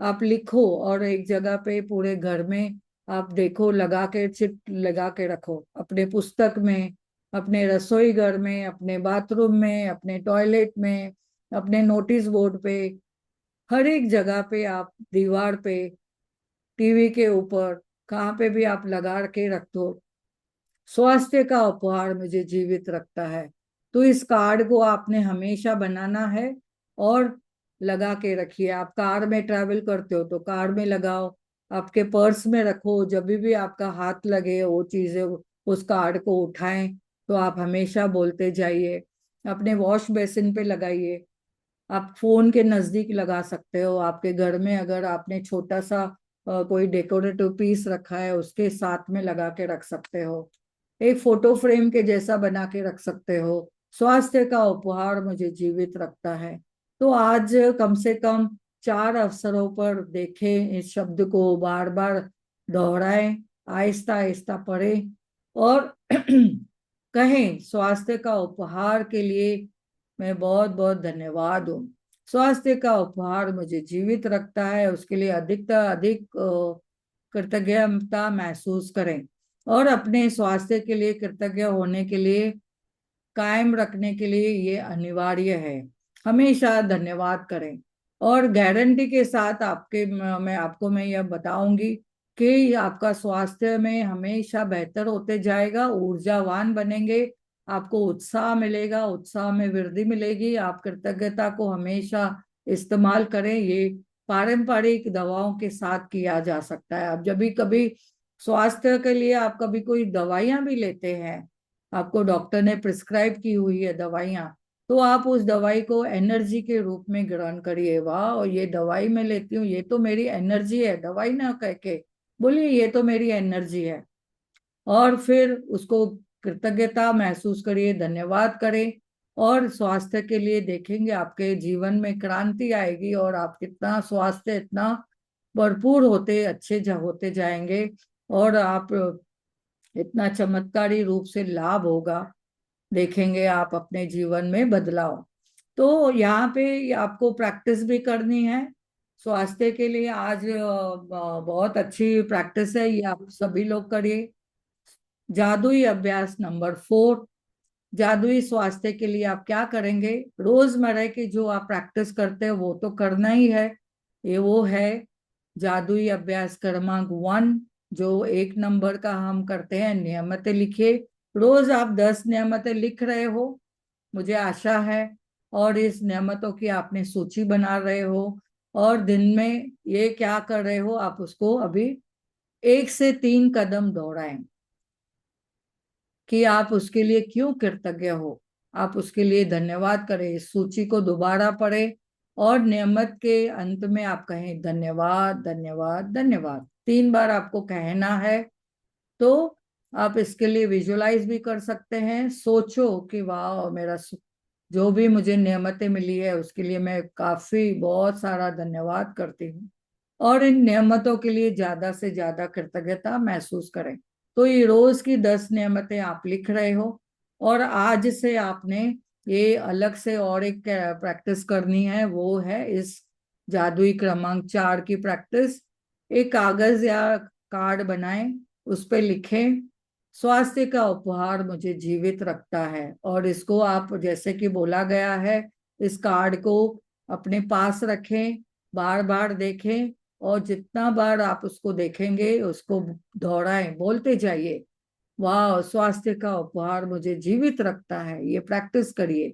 आप लिखो, और एक जगह पे पूरे घर में आप देखो, लगा के चिट लगा के रखो, अपने पुस्तक में, अपने रसोई घर में, अपने बाथरूम में, अपने टॉयलेट में, अपने नोटिस बोर्ड पे, हर एक जगह पे आप, दीवार पे, टीवी के ऊपर, कहाँ पे भी आप लगा के रख दो, स्वास्थ्य का उपहार मुझे जीवित रखता है। तो इस कार्ड को आपने हमेशा बनाना है और लगा के रखिए। आप कार में ट्रैवल करते हो तो कार में लगाओ, आपके पर्स में रखो, जब भी आपका हाथ लगे वो चीजें, उस कार्ड को उठाएं तो आप हमेशा बोलते जाइए। अपने वॉश बेसिन पे लगाइए, आप फोन के नजदीक लगा सकते हो, आपके घर में अगर आपने छोटा सा कोई डेकोरेटिव पीस रखा है उसके साथ में लगा के रख सकते हो, एक फोटो फ्रेम के जैसा बना के रख सकते हो। स्वास्थ्य का उपहार मुझे जीवित रखता है। तो आज कम से कम 4 अवसरों पर देखें, इस शब्द को बार बार दोहराएं, आहिस्ता आहिस्ता पढ़ें, और कहें, स्वास्थ्य का उपहार के लिए मैं बहुत बहुत धन्यवाद हूँ। स्वास्थ्य का उपहार मुझे जीवित रखता है, उसके लिए अधिक अधिक कृतज्ञता महसूस करें, और अपने स्वास्थ्य के लिए कृतज्ञ होने के लिए, कायम रखने के लिए ये अनिवार्य है, हमेशा धन्यवाद करें। और गारंटी के साथ आपके मैं यह बताऊंगी कि आपका स्वास्थ्य में हमेशा बेहतर होते जाएगा, ऊर्जावान बनेंगे, आपको उत्साह मिलेगा, उत्साह में वृद्धि मिलेगी। आप कृतज्ञता को हमेशा इस्तेमाल करें, ये पारंपरिक दवाओं के साथ किया जा सकता है। आप जब भी कभी स्वास्थ्य के लिए आप कभी कोई दवाइयां भी लेते हैं, आपको डॉक्टर ने प्रिस्क्राइब की हुई है दवाइयां, तो आप उस दवाई को एनर्जी के रूप में ग्रहण करिए। वाह, और ये दवाई मैं लेती हूँ, ये तो मेरी एनर्जी है, दवाई ना कह के बोलिए ये तो मेरी एनर्जी है। और फिर उसको कृतज्ञता महसूस करिए, धन्यवाद करें, और स्वास्थ्य के लिए देखेंगे आपके जीवन में क्रांति आएगी, और आप कितना स्वास्थ्य इतना भरपूर होते, अच्छे होते जाएंगे, और आप इतना चमत्कारी रूप से लाभ होगा। देखेंगे आप अपने जीवन में बदलाव। तो यहाँ पे आपको प्रैक्टिस भी करनी है स्वास्थ्य के लिए। आज बहुत अच्छी प्रैक्टिस है, ये आप सभी लोग करिए। जादुई अभ्यास नंबर 4। जादुई स्वास्थ्य के लिए आप क्या करेंगे? रोजमर्रा की जो आप प्रैक्टिस करते हैं वो तो करना ही है। ये वो है जादुई अभ्यास क्रमांक 1, जो 1 नंबर का हम करते हैं, नियमित लिखिए। रोज आप 10 नियमित लिख रहे हो, मुझे आशा है। और इस नियमितों की आपने सूची बना रहे हो, और दिन में ये क्या कर रहे हो आप उसको अभी 1 से 3 कदम दोहराएं कि आप उसके लिए क्यों कृतज्ञ हो। आप उसके लिए धन्यवाद करें, इस सूची को दोबारा पढ़ें, और नियमित के अंत में आप कहें धन्यवाद धन्यवाद धन्यवाद। 3 बार आपको कहना है। तो आप इसके लिए विजुलाइज भी कर सकते हैं। सोचो कि वाह, मेरा जो भी मुझे नियमतें मिली है उसके लिए मैं काफी बहुत सारा धन्यवाद करती हूँ, और इन नियमतों के लिए ज्यादा से ज्यादा कृतज्ञता महसूस करें। तो ये रोज की 10 नियमतें आप लिख रहे हो, और आज से आपने ये अलग से और एक प्रैक्टिस करनी है, वो है इस जादुई क्रमांक 4 की प्रैक्टिस। एक कागज या कार्ड बनाएं, उस पे लिखें स्वास्थ्य का उपहार मुझे जीवित रखता है। और इसको आप, जैसे कि बोला गया है, इस कार्ड को अपने पास रखें, बार बार देखें, और जितना बार आप उसको देखेंगे उसको दोहराएं, बोलते जाइए वाह, स्वास्थ्य का उपहार मुझे जीवित रखता है। ये प्रैक्टिस करिए,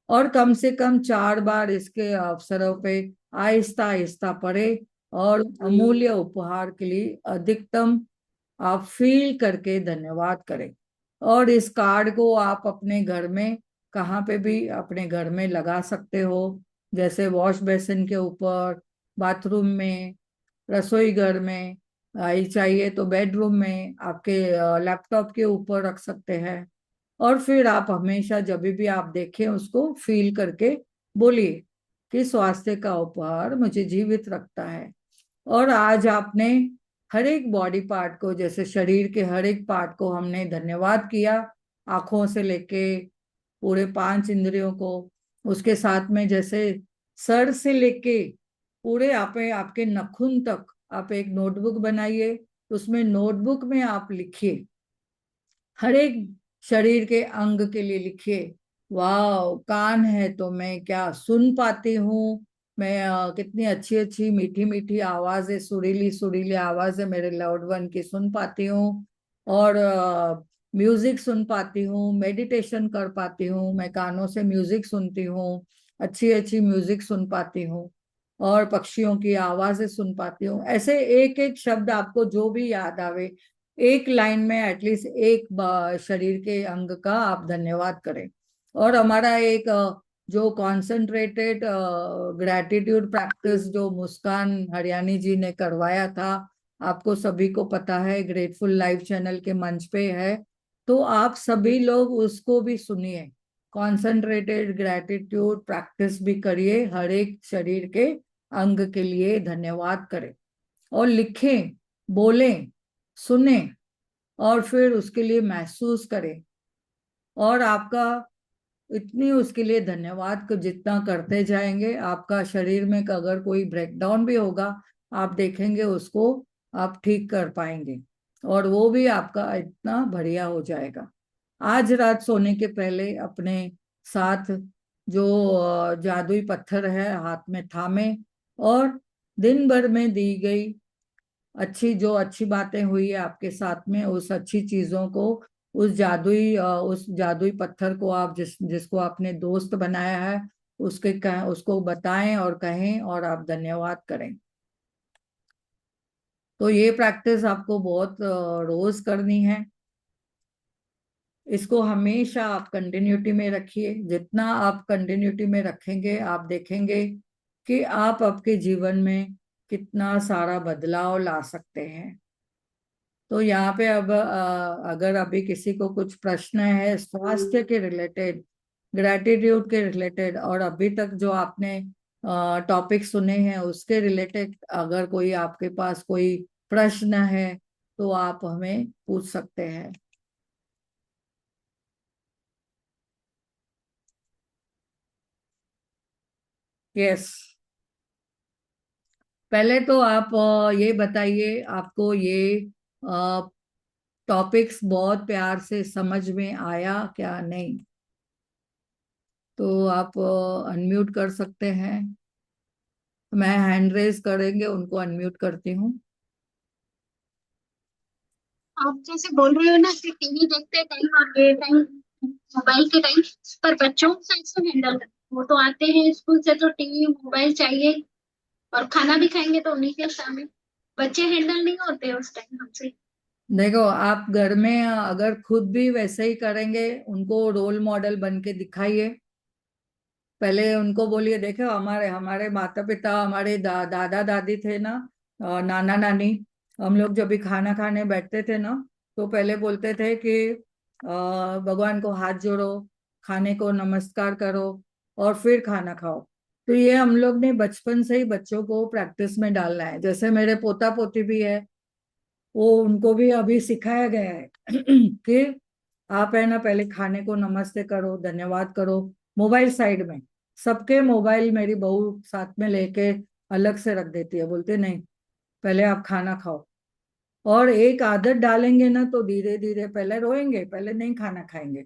और कम से कम 4 बार इसके अवसरों पे आहिस्ता आहिस्ता पढ़े, और अमूल्य उपहार के लिए अधिकतम आप फील करके धन्यवाद करें। और इस कार्ड को आप अपने घर में कहाँ पे भी अपने घर में लगा सकते हो, जैसे वॉश बेसिन के ऊपर, बाथरूम में, रसोई घर में, आई चाहिए तो बेडरूम में, आपके लैपटॉप के ऊपर रख सकते हैं। और फिर आप हमेशा जब भी आप देखें उसको फील करके बोलिए कि स्वास्थ्य का उपहार मुझे जीवित रखता है। और आज आपने हर एक बॉडी पार्ट को, जैसे शरीर के हर एक पार्ट को हमने धन्यवाद किया, आंखों से लेके पूरे 5 इंद्रियों को, उसके साथ में जैसे सर से लेके पूरे आप आपके नखून तक आप एक नोटबुक बनाइए, उसमें नोटबुक में आप लिखिए, हर एक शरीर के अंग के लिए लिखिए। वाह, कान है तो मैं क्या सुन पाती हूँ, मैं कितनी अच्छी अच्छी मीठी मीठी आवाजें, सुरीली सुरीली आवाजें मेरे लव्ड वन की सुन पाती हूँ, और म्यूजिक सुन पाती हूँ, मेडिटेशन कर पाती हूँ, मैं कानों से म्यूजिक सुनती हूँ, अच्छी अच्छी म्यूजिक सुन पाती हूँ, और पक्षियों की आवाजें सुन पाती हूँ। ऐसे एक एक शब्द आपको जो भी याद आवे, एक लाइन में एटलीस्ट एक शरीर के अंग का आप धन्यवाद करें। और हमारा एक जो कॉन्सेंट्रेटेड ग्रैटिट्यूड प्रैक्टिस जो मुस्कान हरियाणी जी ने करवाया था, आपको सभी को पता है, ग्रेटफुल लाइव चैनल के मंच पे है, तो आप सभी लोग उसको भी सुनिए। कॉन्सेंट्रेटेड ग्रैटिट्यूड प्रैक्टिस भी करिए, हर एक शरीर के अंग के लिए धन्यवाद करें, और लिखें, बोलें, सुने, और फिर उसके लिए महसूस करें। और आपका इतनी उसके लिए धन्यवाद को जितना करते जाएंगे, आपका शरीर में अगर कोई ब्रेकडाउन भी होगा, आप देखेंगे उसको आप ठीक कर पाएंगे, और वो भी आपका इतना बढ़िया हो जाएगा। आज रात सोने के पहले अपने साथ जो जादुई पत्थर है हाथ में थामे, और दिन भर में दी गई अच्छी जो अच्छी बातें हुई है आपके साथ में, उस अच्छी चीजों को, उस जादुई पत्थर को आप जिसको आपने दोस्त बनाया है, उसको बताएं और कहें, और आप धन्यवाद करें। तो ये प्रैक्टिस आपको बहुत रोज करनी है। इसको हमेशा आप कंटिन्यूटी में रखिए, जितना आप कंटिन्यूटी में रखेंगे आप देखेंगे कि आप आपके जीवन में कितना सारा बदलाव ला सकते हैं। तो यहाँ पे अब अगर अभी किसी को कुछ प्रश्न है स्वास्थ्य के रिलेटेड, ग्रेटिट्यूड के रिलेटेड, और अभी तक जो आपने टॉपिक सुने हैं उसके रिलेटेड अगर कोई आपके पास कोई प्रश्न है, तो आप हमें पूछ सकते हैं। यस। पहले तो आप ये बताइए, आपको ये टॉपिक्स बहुत प्यार से समझ में आया क्या नहीं? तो आप अनम्यूट कर सकते हैं। मैं हैंड रेज करेंगे, उनको अनम्यूट करती हूँ। आप जैसे बोल रहे हो ना कि टीवी देखते टाइम और ये टाइम, मोबाइल के टाइम, पर बच्चों को कैसे हैंडल करें? वो तो आते हैं स्कूल से तो टीवी मोबाइल चाहिए, और खाना भी खाएंगे तो उन्हीं के सामने। बच्चे हैंडल नहीं होते उस टाइम हमसे। देखो, आप घर में अगर खुद भी वैसे ही करेंगे, उनको रोल मॉडल बन के दिखाइए। पहले उनको बोलिए, देखो हमारे हमारे माता पिता, हमारे दादा दादी थे ना, नाना नानी, हम लोग जब भी खाना खाने बैठते थे ना, तो पहले बोलते थे कि भगवान को हाथ जोड़ो, खाने को नमस्कार करो, और फिर खाना खाओ। तो ये हम लोग ने बचपन से ही बच्चों को प्रैक्टिस में डालना है। जैसे मेरे पोता पोती भी है, वो उनको भी अभी सिखाया गया है कि आप है ना, पहले खाने को नमस्ते करो, धन्यवाद करो। मोबाइल साइड में, सबके मोबाइल मेरी बहू साथ में लेके अलग से रख देती है, बोलते नहीं, पहले आप खाना खाओ। और एक आदत डालेंगे ना, तो धीरे धीरे, पहले रोएंगे, पहले नहीं खाना खाएंगे,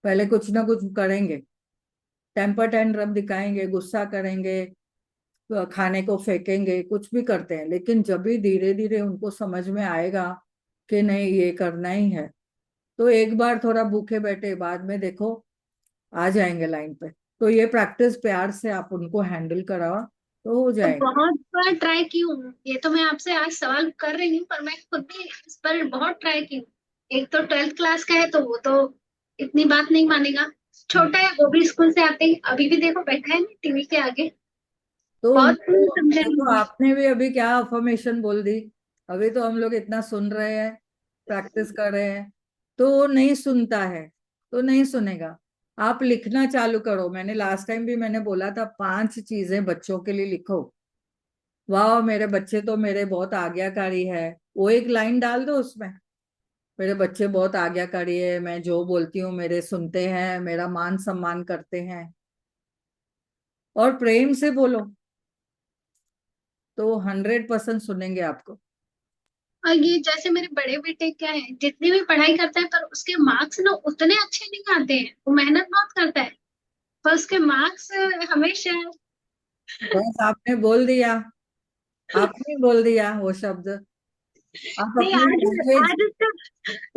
पहले कुछ ना कुछ करेंगे, टेम्पर टेंट्रम दिखाएंगे, गुस्सा करेंगे, खाने को फेंकेंगे, कुछ भी करते हैं। लेकिन जब भी धीरे धीरे उनको समझ में आएगा कि नहीं, ये करना ही है, तो एक बार थोड़ा भूखे बैठे, बाद में देखो आ जाएंगे लाइन पे। तो ये प्रैक्टिस प्यार से आप उनको हैंडल कराओ, तो हो तो जाएगा। बहुत बार ट्राई की हूँ, ये तो मैं आपसे आज सवाल कर रही हूँ, पर मैं खुद भी इस पर बहुत ट्राई की हूँ। एक तो 12th क्लास का है तो वो तो इतनी बात नहीं मानेगा। हम्म। छोटा है, वो भी स्कूल से आते ही अभी भी देखो बैठा है ना टीवी के आगे। तो बहुत उनको देखो, समझाएंगे। आपने भी अभी क्या अफर्मेशन बोल दी। अभी तो हम लोग इतना सुन रहे हैं, प्रैक्टिस कर रहे हैं, तो वो नहीं सुनता है, तो नहीं सुनेगा। आप लिखना चालू करो। मैंने लास्ट टाइम भी मैंने बोला था, 5 चीजें बच्चों के लिए लिखो। वाह, मेरे बच्चे तो मेरे बहुत आज्ञाकारी है, वो एक लाइन डाल दो उसमें। मेरे बच्चे बहुत आज्ञाकारी है, मैं जो बोलती हूँ मेरे सुनते हैं, मेरा मान सम्मान करते हैं, और प्रेम से बोलो, तो 100% सुनेंगे आपको। और ये जैसे मेरे बड़े बेटे क्या है, जितनी भी पढ़ाई करता है पर उसके मार्क्स ना उतने अच्छे नहीं आते हैं। वो मेहनत बहुत करता है पर उसके मार्क्स हमेशा। बस आपने बोल दिया, आपने बोल दिया वो शब्द। आप नहीं, अपनी आज लैंग्वेज, आज उसका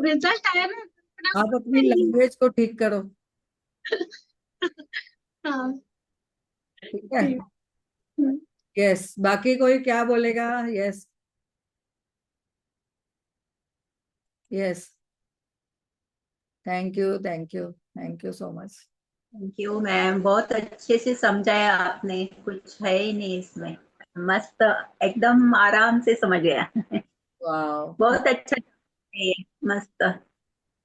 रिजल्ट आया ना तो इतना आप गुस्सा अपनी नहीं। लैंग्वेज को ठीक करो। हाँ। ठीक है। ठीक। हम्म। यस, बाकी कोई क्या बोलेगा? Yes. Yes. Thank you, thank you, thank you so much. Thank you ma'am, बहुत अच्छे से समझाया आपने, कुछ है ही नहीं इसमें। मस्त, एकदम आराम से समझ गया। वाह। बहुत अच्छा है, मस्त।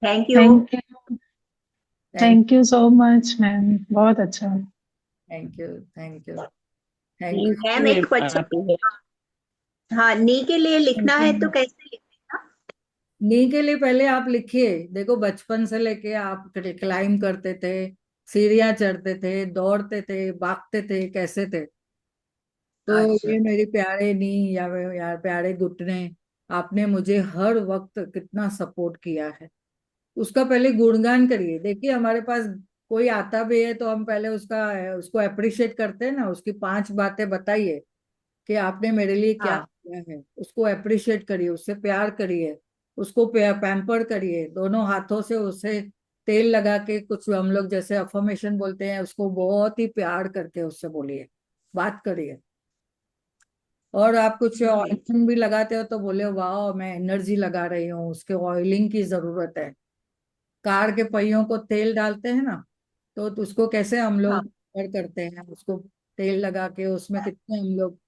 Thank you. Thank you. Thank thank you so much ma'am, बहुत अच्छा। Thank you, thank you, thank you. Ma'am एक क्वेश्चन। हाँ, नी के लिए लिखना है तो कैसे लिखेगा? नी के लिए पहले आप लिखिए। देखो, बचपन से लेके आप क्लाइम करते थे, सीढ़ियां चढ़ते थे, दौड़ते थे, भागते थे, कैसे थे। तो अच्छा। ये मेरी प्यारे नी, या यार प्यारे घुटने, आपने मुझे हर वक्त कितना सपोर्ट किया है, उसका पहले गुणगान करिए। देखिए, हमारे पास कोई आता भी है तो हम पहले उसका उसको अप्रिशिएट करते हैं ना, उसकी 5 बातें बताइए कि आपने मेरे लिए क्या हाँ। किया है। उसको अप्रिशिएट करिए, उससे प्यार करिए, उसको पैम्पर करिए, दोनों हाथों से उसे तेल लगा के, कुछ हम लोग जैसे अफर्मेशन बोलते हैं, उसको बहुत ही प्यार करके उससे बोलिए, बात करिए। और आप कुछ जी। ऑइलिंग भी लगाते हो तो बोले, वाह मैं एनर्जी लगा रही हूँ, उसके ऑयलिंग की जरूरत है। कार के पहियों को तेल डालते हैं ना, तो उसको कैसे हम हाँ। लोग करते हैं, उसको तेल लगा के उसमें कितने हम लोग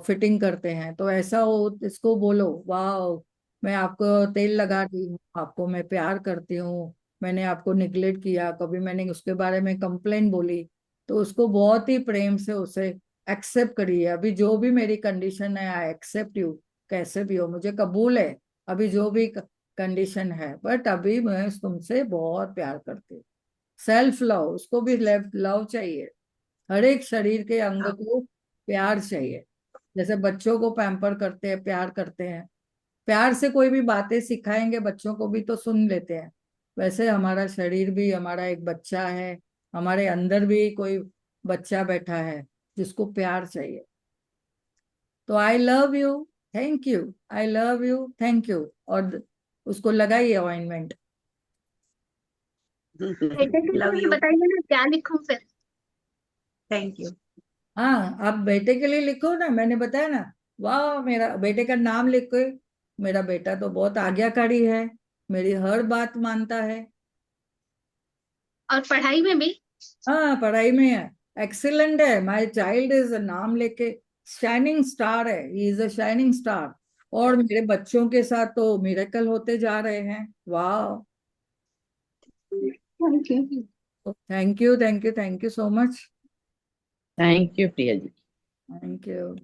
फिटिंग करते हैं। तो ऐसा हो, इसको बोलो, वाह मैं आपको तेल लगा रही हूँ, आपको मैं प्यार करती हूँ, मैंने आपको निगलेक्ट किया कभी, मैंने उसके बारे में कंप्लेन बोली, तो उसको बहुत ही प्रेम से उसे एक्सेप्ट करिए। अभी जो भी मेरी कंडीशन है, आई एक्सेप्ट यू, कैसे भी हो मुझे कबूल है, अभी जो भी कंडीशन है, बट अभी मैं तुमसे बहुत प्यार करती हूँ। सेल्फ लव, उसको भी लव चाहिए। हर एक शरीर के अंग को प्यार चाहिए। जैसे बच्चों को पैम्पर करते हैं, प्यार करते हैं, प्यार से कोई भी बातें सिखाएंगे बच्चों को भी तो सुन लेते हैं। वैसे हमारा शरीर भी हमारा एक बच्चा है, हमारे अंदर भी कोई बच्चा बैठा है जिसको प्यार चाहिए। तो I love you, thank you, I love you, thank you, और उसको लगाइए ऑइंटमेंट। बेटे के लव लिए यू। बताइए ना क्या लिखूं फिर। Thank you. हाँ, आप बेटे के लिए लिखो ना, मैंने बताया ना। वाह, मेरा बेटे का नाम लिखो। मेरा बेटा तो बहुत आज्ञाकारी है, मेरी हर बात मानता है। और पढ़ाई में भी। हाँ, पढ़ाई में है, एक्सीलेंट है। माय चाइल्ड इज नाम लेके शाइनिंग स्टार है, he is a shining star. और मेरे बच्चों के साथ तो मिरेकल होते जा रहे हैं। वाह, thank you. Thank you, thank you, thank you so much. Thank you Priya ji. Thank you.